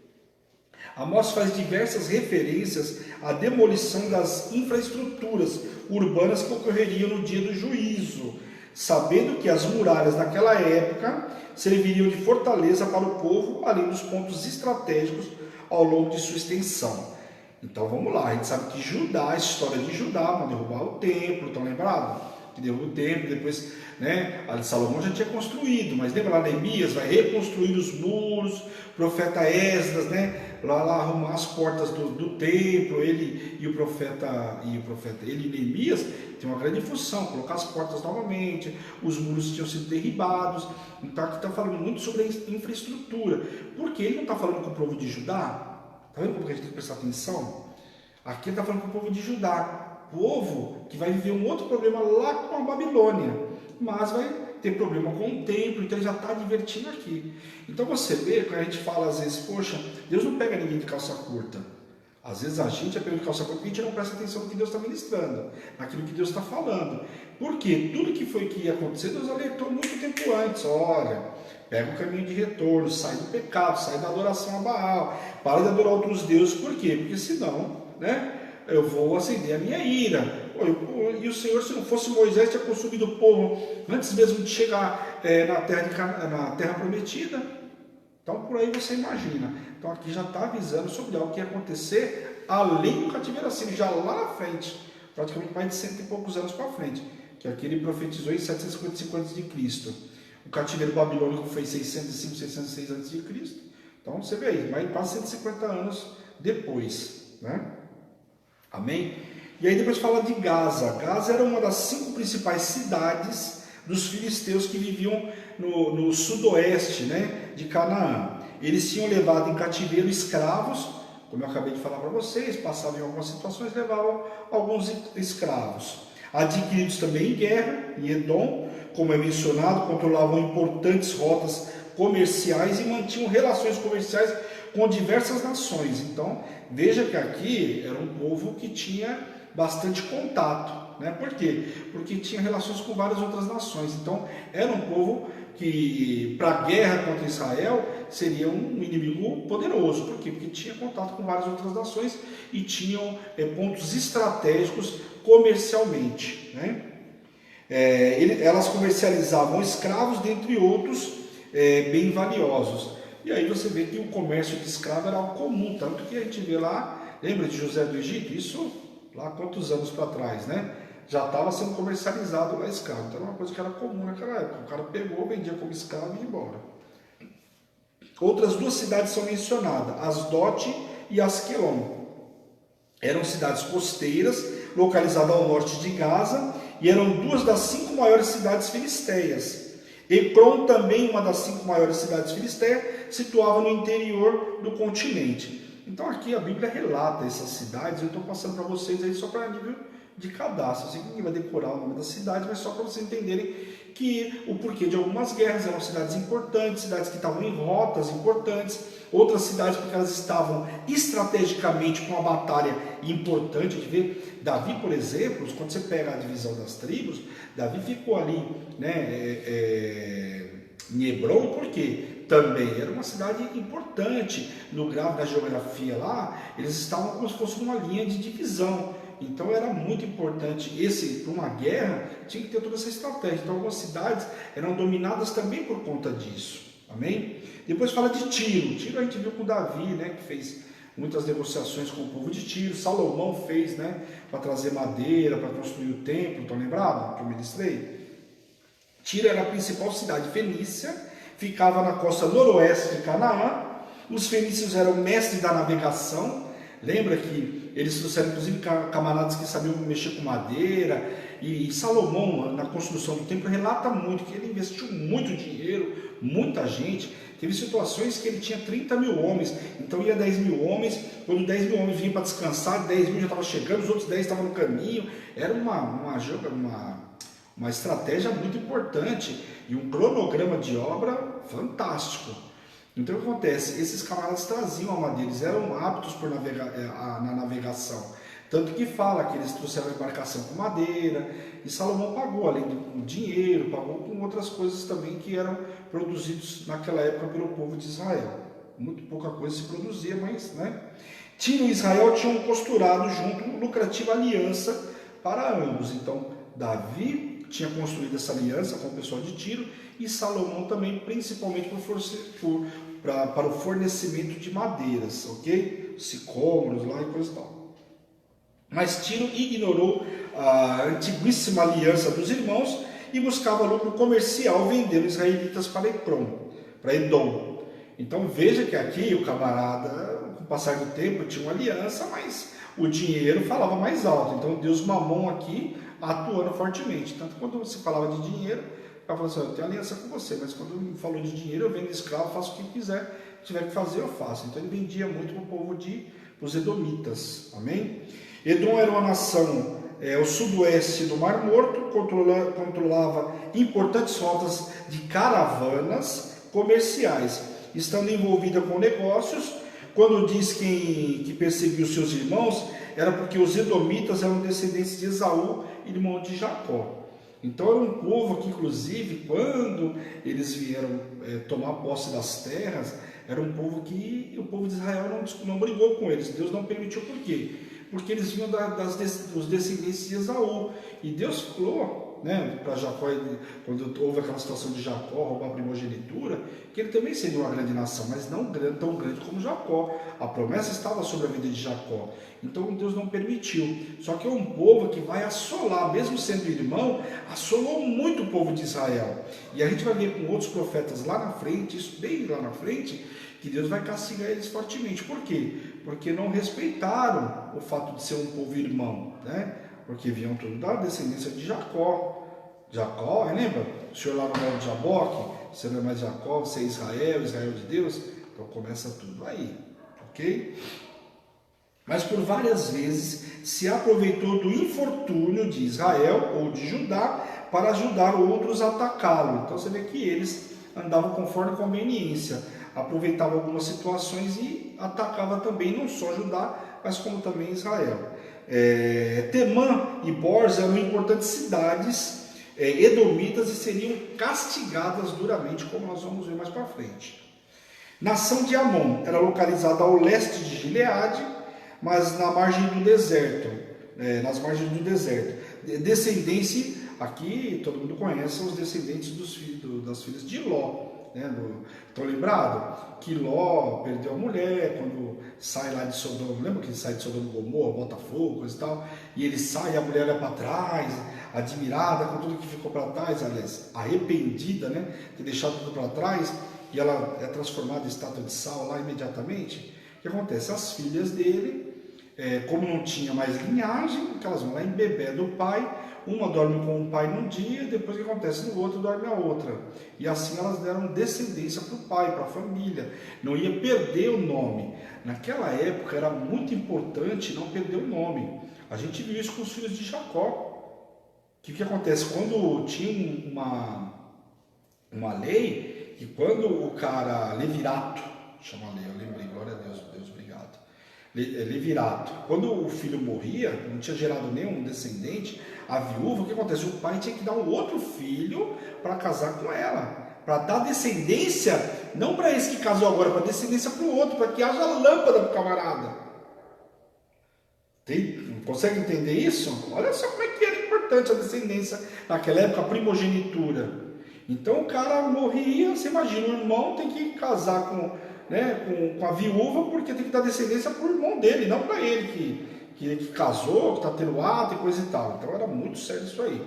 Amós faz diversas referências à demolição das infraestruturas urbanas que ocorreriam no dia do juízo, sabendo que as muralhas daquela época serviriam de fortaleza para o povo, além dos pontos estratégicos ao longo de sua extensão. Então vamos lá, a gente sabe que Judá, a história de Judá, vão derrubar o templo, estão lembrados? Que derrubou o templo, depois, né, a de Salomão já tinha construído, mas lembra lá, Neemias vai reconstruir os muros, o profeta Esdras, né, lá arrumar as portas do templo, ele e Neemias tem uma grande função, colocar as portas novamente, os muros tinham sido derribados. Então aqui está falando muito sobre a infraestrutura, porque ele não está falando com o povo de Judá. Está vendo como a gente tem que prestar atenção? Aqui ele está falando com o povo de Judá, povo que vai viver um outro problema lá com a Babilônia, mas vai ter problema com o templo, então ele já está advertindo aqui. Então você vê, quando a gente fala às vezes, poxa, Deus não pega ninguém de calça curta. Às vezes a gente é pego de calça curta porque a gente não presta atenção no que Deus está ministrando, naquilo que Deus está falando. Porque tudo que foi que ia acontecer, Deus alertou muito tempo antes. Olha, pega o caminho de retorno, sai do pecado, sai da adoração a Baal, para de adorar outros deuses. Por quê? Porque senão, né, eu vou acender a minha ira. E o Senhor, se não fosse Moisés, tinha consumido o povo antes mesmo de chegar na terra prometida. Então, por aí você imagina. Então, aqui já está avisando sobre algo que ia acontecer além do cativeiro assírio, já lá na frente, praticamente mais de 100 e poucos anos para frente, que aqui ele profetizou em 755 a.C. O cativeiro babilônico foi 605, 606 a.C. Então, você vê aí, mais de quase 150 anos depois, né? Amém? E aí depois fala de Gaza. Gaza era uma das 5 principais cidades dos filisteus que viviam no sudoeste, né, de Canaã. Eles tinham levado em cativeiro escravos, como eu acabei de falar para vocês, passavam em algumas situações, levavam alguns escravos. Adquiridos também em guerra, em Edom, como é mencionado, controlavam importantes rotas comerciais e mantinham relações comerciais com diversas nações. Então, veja que aqui era um povo que tinha bastante contato, né? Por quê? Porque tinha relações com várias outras nações. Então, era um povo que, para a guerra contra Israel, seria um inimigo poderoso. Por quê? Porque tinha contato com várias outras nações e tinham pontos estratégicos comercialmente, né? Elas comercializavam escravos, dentre outros, bem valiosos. E aí você vê que o comércio de escravo era algo comum, tanto que a gente vê lá, lembra de José do Egito? Isso lá quantos anos para trás, né? Já estava sendo comercializado lá escravo. Então era uma coisa que era comum naquela época. O cara pegou, vendia como escravo e ia embora. Outras 2 cidades são mencionadas, Asdote e Asquelon. Eram cidades costeiras, localizadas ao norte de Gaza, e eram 2 das 5 maiores cidades filisteias. Ecrón, também uma das 5 maiores cidades filisteias, situava no interior do continente. Então aqui a Bíblia relata essas cidades, eu estou passando para vocês aí só para nível de cadastro. Eu sei que ninguém vai decorar o nome da cidade, mas só para vocês entenderem que o porquê de algumas guerras. Eram cidades importantes, cidades que estavam em rotas importantes, outras cidades porque elas estavam estrategicamente com uma batalha importante. De ver Davi, por exemplo, quando você pega a divisão das tribos, Davi ficou ali, né, em Hebron, por quê? Também era uma cidade importante no grau da geografia lá, eles estavam como se fosse uma linha de divisão. Então era muito importante, para uma guerra, tinha que ter toda essa estratégia. Então algumas cidades eram dominadas também por conta disso. Amém? Depois fala de Tiro. Tiro a gente viu com Davi, né, que fez muitas negociações com o povo de Tiro. Salomão fez, né, para trazer madeira, para construir o templo. Estão lembrados que eu ministrei? Tiro era a principal cidade fenícia, ficava na costa noroeste de Canaã. Os fenícios eram mestres da navegação. Lembra que eles trouxeram inclusive camaradas que sabiam mexer com madeira. E Salomão, na construção do templo, relata muito que ele investiu muito dinheiro, muita gente. Teve situações que ele tinha 30 mil homens, então ia 10 mil homens. Quando 10 mil homens vinham para descansar, 10 mil já estavam chegando, os outros 10 estavam no caminho. Era uma estratégia muito importante e um cronograma de obra fantástico. Então o que acontece? Esses camaradas traziam a madeira, eles eram aptos na navegação. Tanto que fala que eles trouxeram a embarcação com madeira, e Salomão pagou, além do dinheiro, pagou com outras coisas também que eram produzidos naquela época pelo povo de Israel. Muito pouca coisa se produzia, mas, né? Tiro e Israel tinham costurado junto uma lucrativa aliança para ambos. Então, Davi tinha construído essa aliança com o pessoal de Tiro, e Salomão também, principalmente para o fornecimento de madeiras, ok? Sicômoros lá e coisa e tal. Mas Tiro ignorou a antiguíssima aliança dos irmãos e buscava lucro comercial vendendo israelitas para Edom. Então veja que aqui o camarada, com o passar do tempo, tinha uma aliança, mas o dinheiro falava mais alto. Então Deus Mamon aqui atuando fortemente. Tanto quando você falava de dinheiro, ela falou assim: eu tenho aliança com você, mas quando falou de dinheiro, eu vendo escravo, faço o que quiser, tiver que fazer, eu faço. Então ele vendia muito para o povo os edomitas. Amém? Edom era uma nação ao sudoeste do Mar Morto, controlava importantes rotas de caravanas comerciais, estando envolvida com negócios. Quando diz que perseguiu seus irmãos, era porque os edomitas eram descendentes de Esaú, irmão de Jacó. Então era um povo que, inclusive, quando eles vieram tomar posse das terras, era um povo que o povo de Israel não brigou com eles. Deus não permitiu. Por quê? Porque eles vinham dos descendentes de Esaú. E Deus falou né, para Jacó, quando houve aquela situação de Jacó roubar a primogenitura, que ele também seria uma grande nação, mas não tão grande como Jacó. A promessa estava sobre a vida de Jacó, então Deus não permitiu. Só que é um povo que vai assolar, mesmo sendo irmão, assolou muito o povo de Israel. E a gente vai ver com outros profetas lá na frente, isso bem lá na frente, que Deus vai castigar eles fortemente. Por quê? Porque não respeitaram o fato de ser um povo irmão, né? Porque vinham tudo da descendência de Jacó. Jacó, lembra? O senhor lá no Monte de Jaboque, você não é mais Jacó, você é Israel, Israel de Deus. Então começa tudo aí, ok? Mas por várias vezes se aproveitou do infortúnio de Israel ou de Judá para ajudar outros a atacá-lo. Então você vê que eles andavam conforme conveniência, aproveitavam algumas situações e atacava também não só Judá, mas como também Israel. Temã e Bors eram importantes cidades edomitas e seriam castigadas duramente, como nós vamos ver mais para frente. Nação de Amon era localizada ao leste de Gileade, mas na margem do deserto, nas margens do deserto. Descendência, aqui todo mundo conhece os descendentes das filhas de Ló. Estão lembrados? Que Ló perdeu a mulher quando sai lá de Sodoma. Lembra que ele sai de Sodoma e Gomorra, bota fogo, coisa e tal? E ele sai e a mulher olha para trás, admirada com tudo que ficou para trás, aliás, arrependida, né? De deixar tudo para trás, e ela é transformada em estátua de sal lá imediatamente. O que acontece? As filhas dele, como não tinha mais linhagem, elas vão lá embebé do pai. Uma dorme com o pai num dia, depois o que acontece no outro, dorme a outra. E assim elas deram descendência para o pai, para a família. Não ia perder o nome. Naquela época era muito importante não perder o nome. A gente viu isso com os filhos de Jacó. O que acontece? Quando tinha uma lei, que quando o cara, Levirato, chama a lei, eu lembrei, glória a Deus, obrigado. Levirato, quando o filho morria, não tinha gerado nenhum descendente, a viúva, o que acontece? O pai tinha que dar um outro filho para casar com ela, para dar descendência, não para esse que casou agora, para descendência para o outro, para que haja lâmpada para o camarada. Consegue entender isso? Olha só como é que era importante a descendência naquela época, a primogenitura. Então o cara morria, você imagina, o irmão tem que casar com a viúva, porque tem que dar descendência para o irmão dele, não para ele que casou, que está tendo ato e coisa e tal. Então era muito sério isso aí.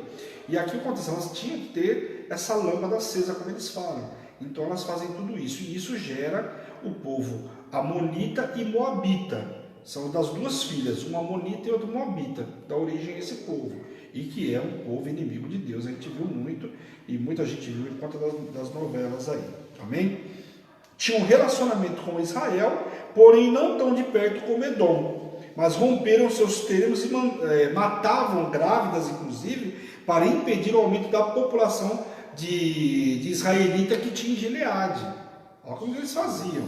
E aqui acontece, elas tinham que ter essa lâmpada acesa, como eles falam. Então elas fazem tudo isso, e isso gera o povo amonita e moabita. São das duas filhas, uma amonita e outra moabita, dá origem a esse povo. E que é um povo inimigo de Deus. A gente viu muito, e muita gente viu por conta das novelas aí. Amém? Tinham um relacionamento com Israel, porém não tão de perto como Edom. Mas romperam seus termos e matavam grávidas, inclusive, para impedir o aumento da população de israelita que tinha em Gileade. Olha como eles faziam.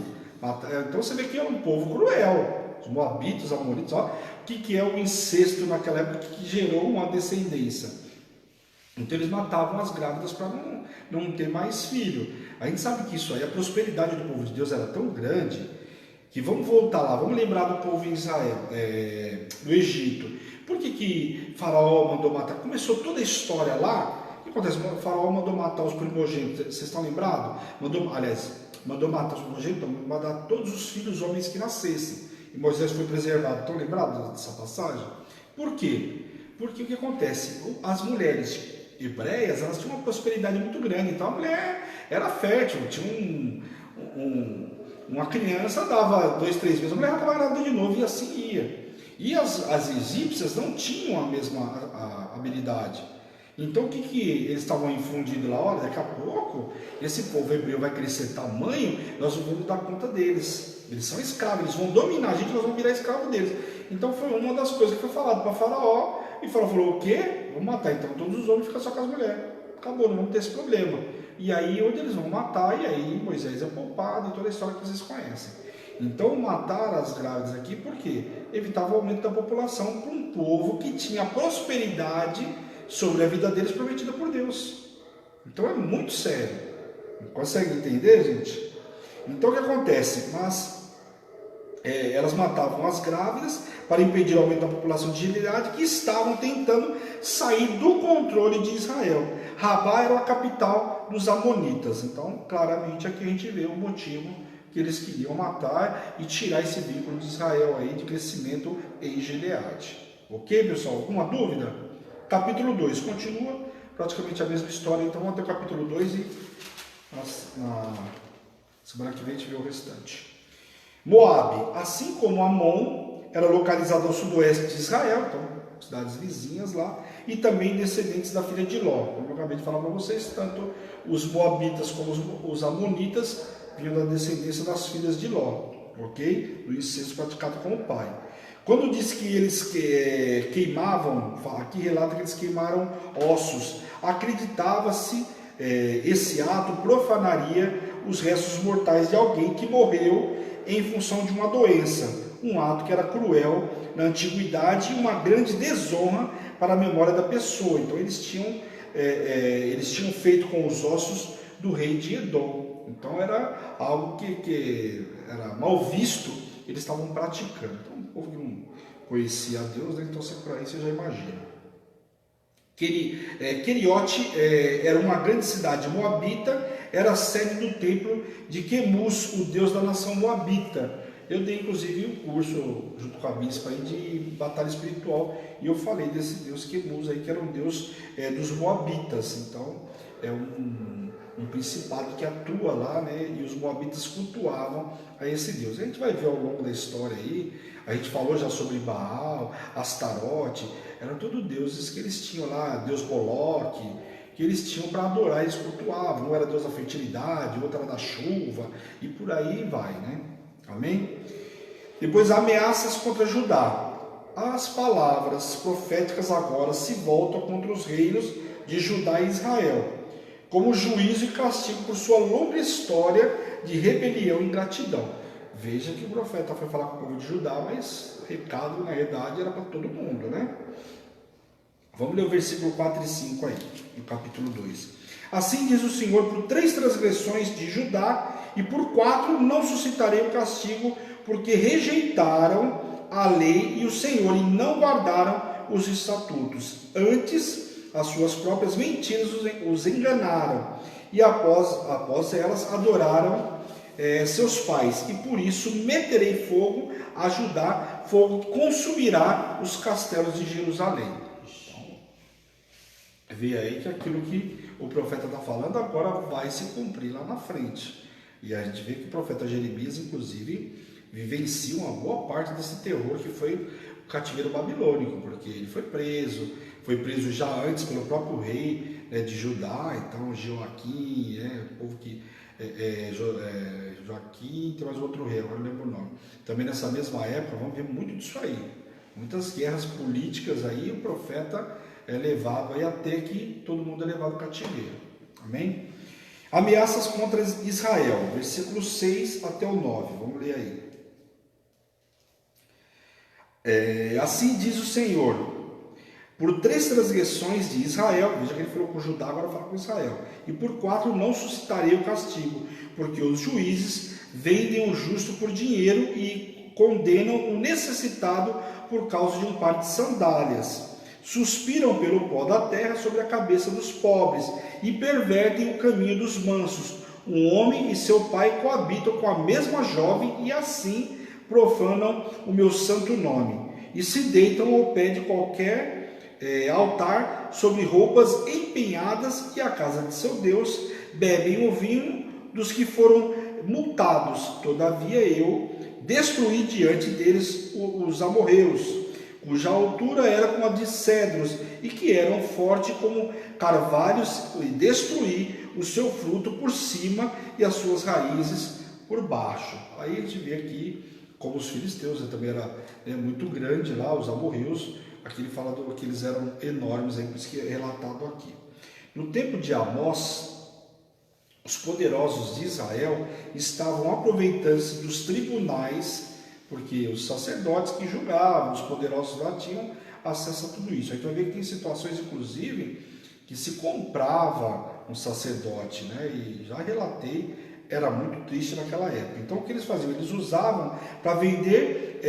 Então você vê que era um povo cruel. Os moabitas, os amonitas, olha o que é o incesto naquela época que gerou uma descendência. Então eles matavam as grávidas para não ter mais filho. A gente sabe que isso aí, a prosperidade do povo de Deus era tão grande, que vamos voltar lá, vamos lembrar do povo em Israel, do Egito. Por que Faraó mandou matar? Começou toda a história lá. O que acontece? O Faraó mandou matar os primogênitos, vocês estão lembrados? Mandou matar os primogênitos, mandou matar todos os filhos homens que nascessem. E Moisés foi preservado. Estão lembrados dessa passagem? Por quê? Porque o que acontece? As mulheres hebreias, elas tinham uma prosperidade muito grande. Então a mulher era fértil, tinha uma criança, dava 2, 3 meses, a mulher estava grávida de novo e assim ia. E as egípcias não tinham a mesma habilidade. Então o que eles estavam infundindo lá? Olha, daqui a pouco esse povo hebreu vai crescer tamanho, nós não vamos dar conta deles. Eles são escravos, eles vão dominar a gente, nós vamos virar escravo deles. Então foi uma das coisas que foi falado para Faraó, e Faraó falou: o quê? Vamos matar então todos os homens, fica só com as mulheres. Acabou, não vamos ter esse problema. E aí onde eles vão matar, e aí Moisés é poupado e toda a história que vocês conhecem. Então matar as grávidas aqui, por quê? Evitava o aumento da população para um povo que tinha prosperidade sobre a vida deles prometida por Deus. Então é muito sério. Consegue entender, gente? Então o que acontece? Mas elas matavam as grávidas para impedir o aumento da população de Gileade, que estavam tentando sair do controle de Israel. Rabá era a capital dos amonitas. Então, claramente, aqui a gente vê o motivo que eles queriam matar e tirar esse vínculo de Israel aí de crescimento em Gileade. Ok, pessoal? Alguma dúvida? Capítulo 2 continua praticamente a mesma história. Então, vamos até o capítulo 2 e na semana que vem a gente vê o restante. Moabe, assim como Amon, era localizado ao sudoeste de Israel, então cidades vizinhas lá, e também descendentes da filha de Ló. Como eu acabei de falar para vocês, tanto os moabitas como os amonitas vinham da descendência das filhas de Ló, ok? Do incesto praticado com o pai. Quando diz que eles queimavam, aqui relata que eles queimaram ossos, acreditava-se esse ato profanaria os restos mortais de alguém que morreu em função de uma doença, um ato que era cruel na antiguidade e uma grande desonra para a memória da pessoa. Então eles tinham feito com os ossos do rei de Edom. Então era algo que era mal visto, eles estavam praticando. Então o povo que não conhecia a Deus, né? Então por aí você já imagina. Queriote era uma grande cidade moabita, era a sede do templo de Quemus, o deus da nação moabita. Eu dei inclusive um curso junto com a bispa aí de batalha espiritual e eu falei desse deus Quemus aí, que era um deus dos moabitas. Então é um principado que atua lá, né? E os moabitas cultuavam a esse deus. A gente vai ver ao longo da história aí, a gente falou já sobre Baal, Astarote, eram tudo deuses que eles tinham lá, deus Moloque, que eles tinham para adorar, eles cultuavam. Um era deus da fertilidade, outro era da chuva, e por aí vai, né? Amém? Depois, ameaças contra Judá. As palavras proféticas agora se voltam contra os reinos de Judá e Israel, como juízo e castigo por sua longa história de rebelião e ingratidão. Veja que o profeta foi falar com o povo de Judá, mas o recado, na verdade, era para todo mundo, né? Vamos ler o versículo 4 e 5 aí, no capítulo 2. Assim diz o Senhor: por 3 transgressões de Judá e por 4 não suscitarei o castigo, porque rejeitaram a lei e o Senhor e não guardaram os estatutos. Antes, as suas próprias mentiras os enganaram, e após elas adoraram seus pais, e por isso meterei fogo a Judá, fogo que consumirá os castelos de Jerusalém. Então, vê aí que aquilo que o profeta está falando agora vai se cumprir lá na frente. E a gente vê que o profeta Jeremias, inclusive, vivencia uma boa parte desse terror que foi o cativeiro babilônico, porque ele foi preso já antes pelo próprio rei de Judá. Então Joaquim, o povo que Joaquim, tem mais outro rei, agora não lembro o nome. Também nessa mesma época, vamos ver muito disso aí, muitas guerras políticas aí, o profeta é levado aí até que todo mundo é levado ao cativeiro. Amém? Ameaças contra Israel, versículo 6 até o 9, vamos ler aí. Assim diz o Senhor: por 3 transgressões de Israel, veja que ele falou com Judá, agora fala com Israel, e por 4 não suscitarei o castigo, porque os juízes vendem o justo por dinheiro e condenam o necessitado por causa de um par de sandálias. Suspiram pelo pó da terra sobre a cabeça dos pobres e pervertem o caminho dos mansos. Um homem e seu pai coabitam com a mesma jovem e assim profanam o meu santo nome. E se deitam ao pé de qualquer altar sobre roupas empenhadas e a casa de seu Deus, bebem o vinho dos que foram multados. Todavia eu destruí diante deles os amorreus, cuja altura era como a de cedros e que eram fortes como carvalhos, e destruí o seu fruto por cima e as suas raízes por baixo. Aí a gente vê aqui como os filisteus, também era muito grande lá, os amorreus. Aqui ele fala que eles eram enormes, por isso que é relatado aqui. No tempo de Amós, os poderosos de Israel estavam aproveitando-se dos tribunais, porque os sacerdotes que julgavam, os poderosos lá tinham acesso a tudo isso. Aí tu vai ver que tem situações, inclusive, que se comprava um sacerdote, né? E já relatei era muito triste naquela época. Então o que eles faziam? Eles usavam para vender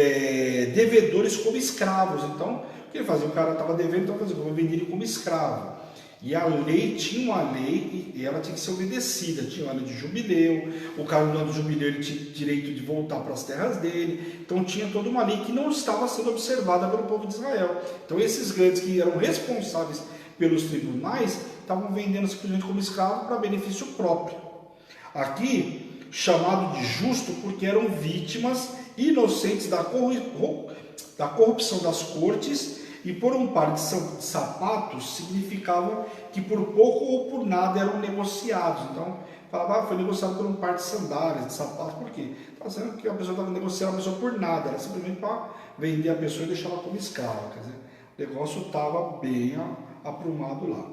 devedores como escravos. Então o que ele fazia? O cara estava devendo, então fazia, vou vender ele como escravo. E a lei tinha uma lei e ela tinha que ser obedecida. Tinha o ano de jubileu, o cara no ano de jubileu ele tinha direito de voltar para as terras dele. Então tinha toda uma lei que não estava sendo observada pelo povo de Israel. Então esses grandes que eram responsáveis pelos tribunais estavam vendendo simplesmente como escravo para benefício próprio. Aqui, chamado de justo porque eram vítimas inocentes da corrupção das cortes, e por um par de sapatos significavam que por pouco ou por nada eram negociados. Então, falava, foi negociado por um par de sandálias, de sapatos, por quê? Estava sendo que a pessoa estava negociando a pessoa por nada, era simplesmente para vender a pessoa e deixar ela como escrava. Quer dizer, o negócio estava bem aprumado lá.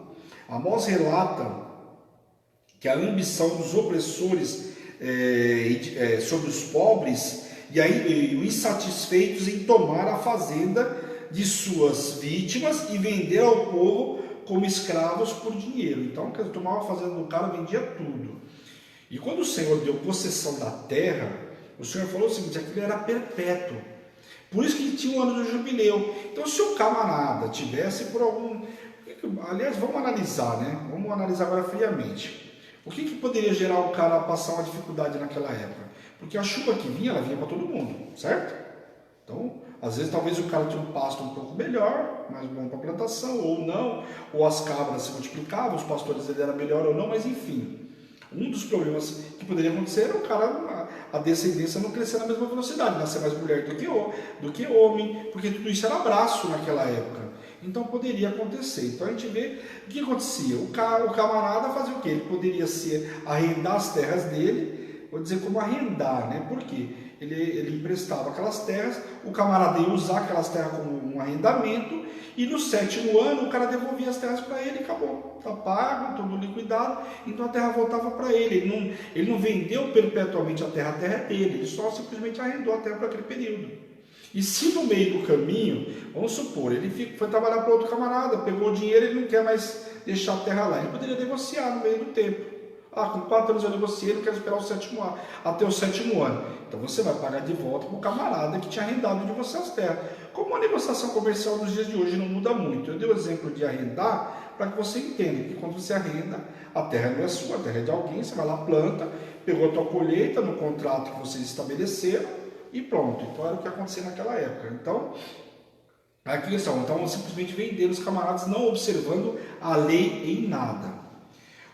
Amós relata que a ambição dos opressores sobre os pobres e aí os insatisfeitos em tomar a fazenda de suas vítimas e vender ao povo como escravos por dinheiro. Então, quer dizer, tomava a fazenda do cara, vendia tudo. E quando o Senhor deu possessão da terra, o Senhor falou o seguinte, aquilo era perpétuo. Por isso que tinha um ano do jubileu. Então, se o camarada tivesse por algum... Aliás, vamos analisar, né? Vamos analisar agora friamente. O que poderia gerar o cara passar uma dificuldade naquela época? Porque a chuva que vinha, ela vinha para todo mundo, certo? Então, às vezes, talvez o cara tinha um pasto um pouco melhor, mais bom para plantação, ou não, ou as cabras se multiplicavam, os pastores ele era melhor ou não, mas enfim. Um dos problemas que poderia acontecer era o cara, a descendência não crescer na mesma velocidade, nascer mais mulher do que homem, porque tudo isso era braço naquela época. Então poderia acontecer. Então a gente vê o que acontecia. O camarada fazia o quê? Ele poderia arrendar as terras dele, vou dizer como arrendar, né? Por quê? Ele emprestava aquelas terras, o camarada ia usar aquelas terras como um arrendamento, e no 7º ano o cara devolvia as terras para ele e acabou. Está pago, tudo liquidado, então a terra voltava para ele. Ele não vendeu perpetuamente a terra é dele, ele só simplesmente arrendou a terra para aquele período. E se no meio do caminho, vamos supor, ele foi trabalhar para outro camarada, pegou o dinheiro e ele não quer mais deixar a terra lá, ele poderia negociar no meio do tempo. Com 4 anos eu negociei, ele quer esperar até o 7º ano. Então você vai pagar de volta para o camarada que tinha arrendado de você as terras. Como a negociação comercial dos dias de hoje não muda muito, eu dei o exemplo de arrendar para que você entenda que quando você arrenda, a terra não é sua, a terra é de alguém, você vai lá, planta, pegou a tua colheita no contrato que vocês estabeleceram e pronto. Então era o que acontecia naquela época. Então, aqui estavam simplesmente vendendo os camaradas, não observando a lei em nada.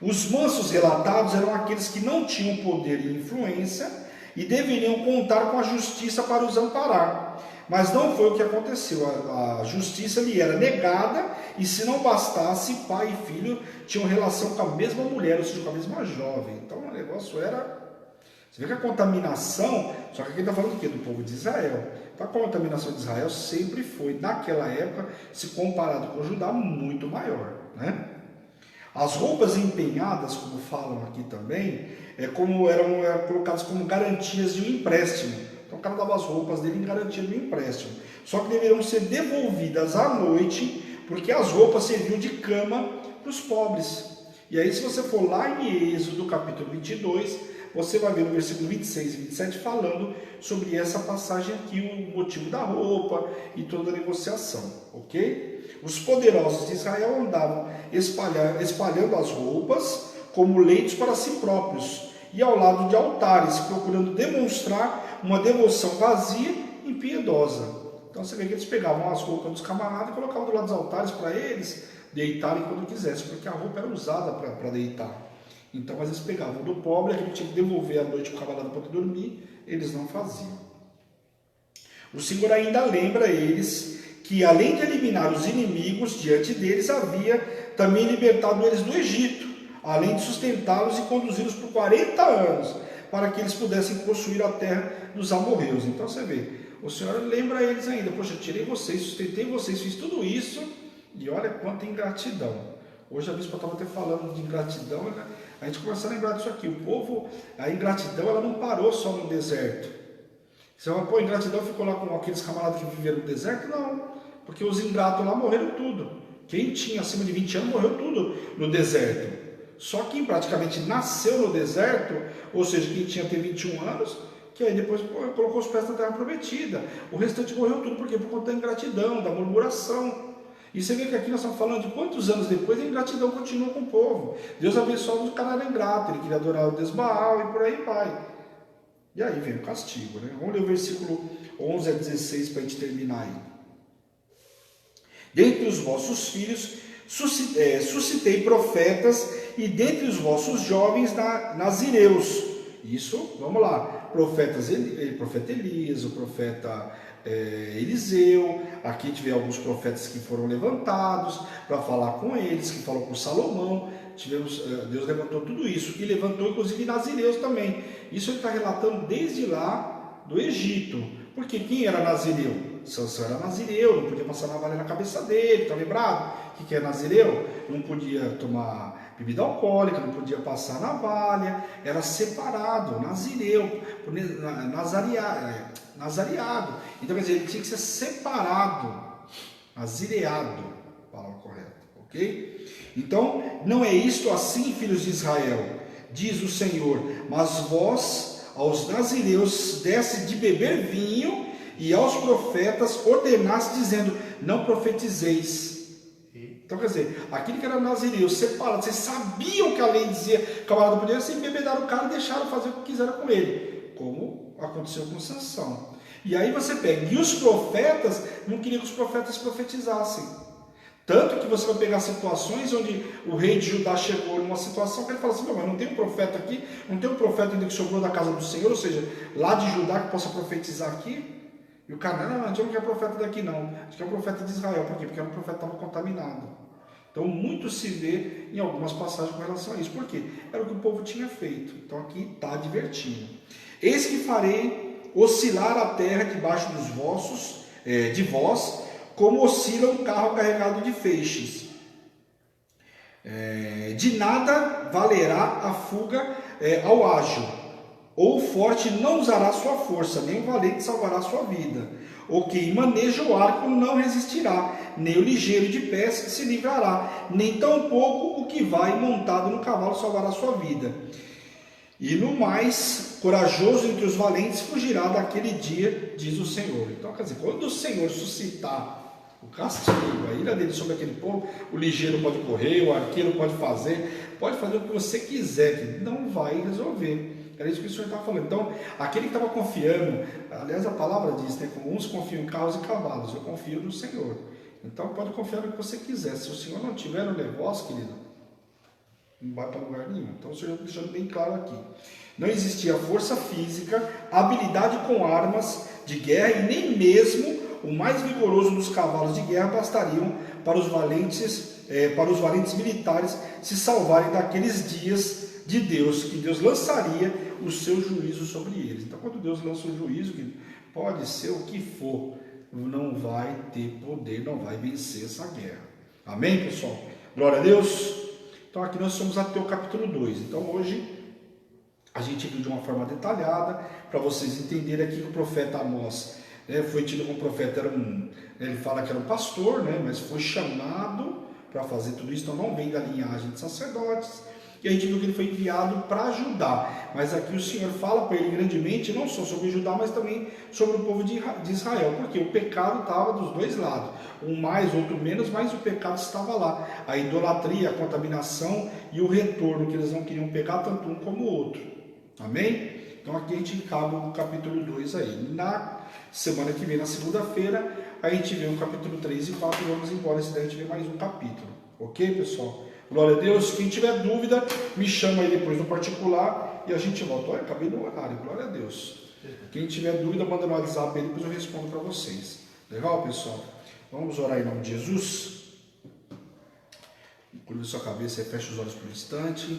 Os mansos relatados eram aqueles que não tinham poder e influência e deveriam contar com a justiça para os amparar. Mas não foi o que aconteceu. A justiça lhe era negada e, se não bastasse, pai e filho tinham relação com a mesma mulher, ou seja, com a mesma jovem. Então o negócio era... Você vê que a contaminação, só que aqui está falando do quê? Do povo de Israel. Então a contaminação de Israel sempre foi, naquela época, se comparado com o Judá, muito maior, né? As roupas empenhadas, como falam aqui também, eram colocadas como garantias de um empréstimo. Então o cara dava as roupas dele em garantia de um empréstimo. Só que deveriam ser devolvidas à noite, porque as roupas serviam de cama para os pobres. E aí, se você for lá em Êxodo, capítulo 22, você vai ver no versículo 26 e 27 falando sobre essa passagem aqui, o motivo da roupa e toda a negociação, ok? Os poderosos de Israel andavam espalhando as roupas como leitos para si próprios e ao lado de altares, procurando demonstrar uma devoção vazia e impiedosa. Então você vê que eles pegavam as roupas dos camaradas e colocavam do lado dos altares para eles deitarem quando quisessem, porque a roupa era usada para deitar. Então eles pegavam do pobre, que tinha que devolver à noite para o camarada para dormir, eles não faziam. O Senhor ainda lembra eles que, além de eliminar os inimigos diante deles, havia também libertado eles do Egito, além de sustentá-los e conduzi-los por 40 anos, para que eles pudessem possuir a terra dos amorreus. Então você vê, o Senhor lembra eles ainda, poxa, eu tirei vocês, sustentei vocês, fiz tudo isso, e olha quanta ingratidão. Hoje a bispa estava até falando de ingratidão, né? A gente começa a lembrar disso aqui, o povo, a ingratidão, ela não parou só no deserto. Você fala, pô, ingratidão ficou lá com aqueles camaradas que viveram no deserto? Não, porque os ingratos lá morreram tudo. Quem tinha acima de 20 anos morreu tudo no deserto. Só quem praticamente nasceu no deserto, ou seja, quem tinha até 21 anos, que aí depois colocou os pés na terra prometida. O restante morreu tudo, por quê? Por conta da ingratidão, da murmuração. E você vê que aqui nós estamos falando de quantos anos depois a ingratidão continua com o povo. Deus abençoava o cara era ingrato, ele queria adorar o Deus Baal e por aí vai. E aí vem o castigo, né? Vamos ler o versículo 11 a 16 para a gente terminar aí. Dentre os vossos filhos suscitei profetas, e dentre os vossos jovens nazireus. Isso, vamos lá, profeta Elias, o profeta Eliseu. Aqui a gente vê alguns profetas que foram levantados para falar com eles, que falou com Salomão. Deus levantou tudo isso, e levantou inclusive nazireus também. Isso ele está relatando desde lá do Egito. Porque quem era nazireu? Sansão era nazireu, não podia passar navalha na cabeça dele, tá lembrado? O que é nazireu? Não podia tomar bebida alcoólica, não podia passar navalha, era separado, nazireu, nazareado. Então quer dizer, ele tinha que ser separado, nazireado, palavra correta, ok? Então, não é isto assim, filhos de Israel, diz o Senhor, mas vós, aos nazireus, desse de beber vinho, e aos profetas ordenaste, dizendo, não profetizeis. Então, quer dizer, aquele que era nazireu, separado, vocês sabiam que a lei dizia que o camarada podia se embebedar o cara e deixaram fazer o que quiseram com ele, como aconteceu com Sansão. E aí você pega, e os profetas não queriam que os profetas profetizassem. Tanto que você vai pegar situações onde o rei de Judá chegou numa situação que ele fala assim, mas não tem um profeta aqui, não tem um profeta ainda que sobrou da casa do Senhor, ou seja, lá de Judá que possa profetizar aqui. E o cara, não, a gente não quer profeta daqui não, a gente quer um profeta de Israel. Por quê? Porque era um profeta que estava contaminado. Então muito se vê em algumas passagens com relação a isso. Por quê? Era o que o povo tinha feito. Então aqui está advertindo. Eis que farei oscilar a terra debaixo de vós, como oscila um carro carregado de feixes. De nada valerá a fuga ao ágil, ou o forte não usará sua força, nem o valente salvará sua vida. O que maneja o arco não resistirá, nem o ligeiro de pés se livrará, nem tampouco o que vai montado no cavalo salvará sua vida. E no mais, corajoso entre os valentes fugirá daquele dia, diz o Senhor. Então, quer dizer, quando o Senhor suscitar o castigo, a ira dele sobre aquele povo, o ligeiro pode correr, o arqueiro pode fazer o que você quiser, que não vai resolver. Era isso que o Senhor estava falando. Então, aquele que estava confiando, aliás, a palavra diz, né, como uns confiam em carros e cavalos, eu confio no Senhor. Então, pode confiar no que você quiser. Se o Senhor não tiver no negócio, querido, não vai para lugar nenhum. Então, o Senhor está deixando bem claro aqui. Não existia força física, habilidade com armas de guerra, e nem mesmo o mais vigoroso dos cavalos de guerra bastariam para os valentes militares se salvarem daqueles dias de Deus, que Deus lançaria o seu juízo sobre eles. Então, quando Deus lança o juízo, que pode ser o que for, não vai ter poder, não vai vencer essa guerra. Amém, pessoal? Glória a Deus. Então, aqui nós somos até o capítulo 2. Então, hoje, a gente viu de uma forma detalhada, para vocês entenderem aqui que o profeta Amós foi tido como profeta, ele fala que era um pastor, mas foi chamado para fazer tudo isso, então não vem da linhagem de sacerdotes. E a gente viu que ele foi enviado para Judá. Mas aqui o Senhor fala para ele grandemente, não só sobre Judá, mas também sobre o povo de Israel. Porque o pecado estava dos dois lados. Um mais, outro menos, mas o pecado estava lá. A idolatria, a contaminação e o retorno, que eles não queriam pegar tanto um como o outro. Amém? Então aqui a gente acaba o capítulo 2 aí. Na semana que vem, na segunda-feira, a gente vê o capítulo 3 e 4 e vamos embora. Esse daí a gente vê mais um capítulo. Ok, pessoal? Glória a Deus. Quem tiver dúvida, me chama aí depois no particular e a gente volta. Olha, acabei no horário. Glória a Deus. Quem tiver dúvida, manda no WhatsApp aí, depois eu respondo para vocês. Legal, pessoal? Vamos orar em nome de Jesus. Curva sua cabeça e fecha os olhos por um instante.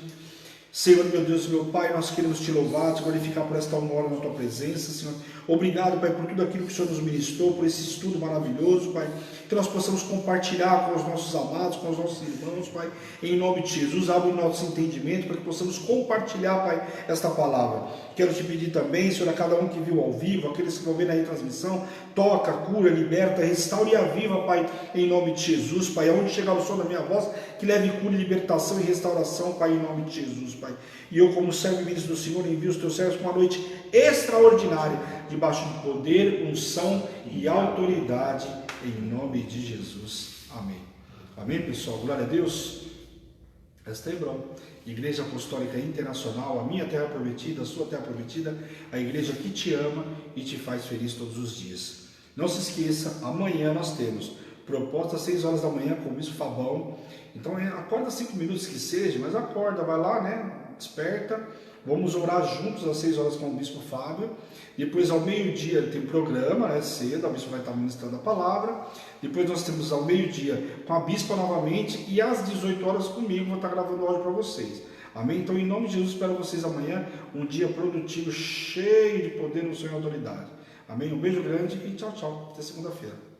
Senhor, meu Deus, meu Pai, nós queremos te louvar, te glorificar por esta hora na tua presença, Senhor. Obrigado, Pai, por tudo aquilo que o Senhor nos ministrou, por esse estudo maravilhoso, Pai, que nós possamos compartilhar com os nossos amados, com os nossos irmãos, Pai, em nome de Jesus. Abre o nosso entendimento para que possamos compartilhar, Pai, esta palavra. Quero te pedir também, Senhor, a cada um que viu ao vivo, aqueles que vão ver na retransmissão, toca, cura, liberta, restaure e aviva, Pai, em nome de Jesus, Pai. Aonde chegar o som da minha voz, que leve cura, libertação e restauração, Pai, em nome de Jesus, Pai. E eu, como servo e ministro do Senhor, envio os teus servos com uma noite extraordinária, debaixo de poder, unção e autoridade, em nome de Jesus. Amém. Amém, pessoal? Glória a Deus. Esta é Hebron, Igreja Apostólica Internacional, a minha terra prometida, a sua terra prometida, a igreja que te ama e te faz feliz todos os dias. Não se esqueça, amanhã nós temos proposta às 6 horas da manhã com o Bispo Fabão. Então acorda 5 minutos que seja, mas acorda, vai lá, né? Desperta. Vamos orar juntos às 6 horas com o Bispo Fábio. Depois ao meio-dia tem programa, né? Cedo, a Bispa vai estar ministrando a palavra. Depois nós temos ao meio-dia com a Bispa novamente. E às 18 horas comigo, vou estar gravando áudio para vocês. Amém? Então, em nome de Jesus, espero vocês amanhã. Um dia produtivo, cheio de poder no Senhor e autoridade. Amém? Um beijo grande e tchau, tchau. Até segunda-feira.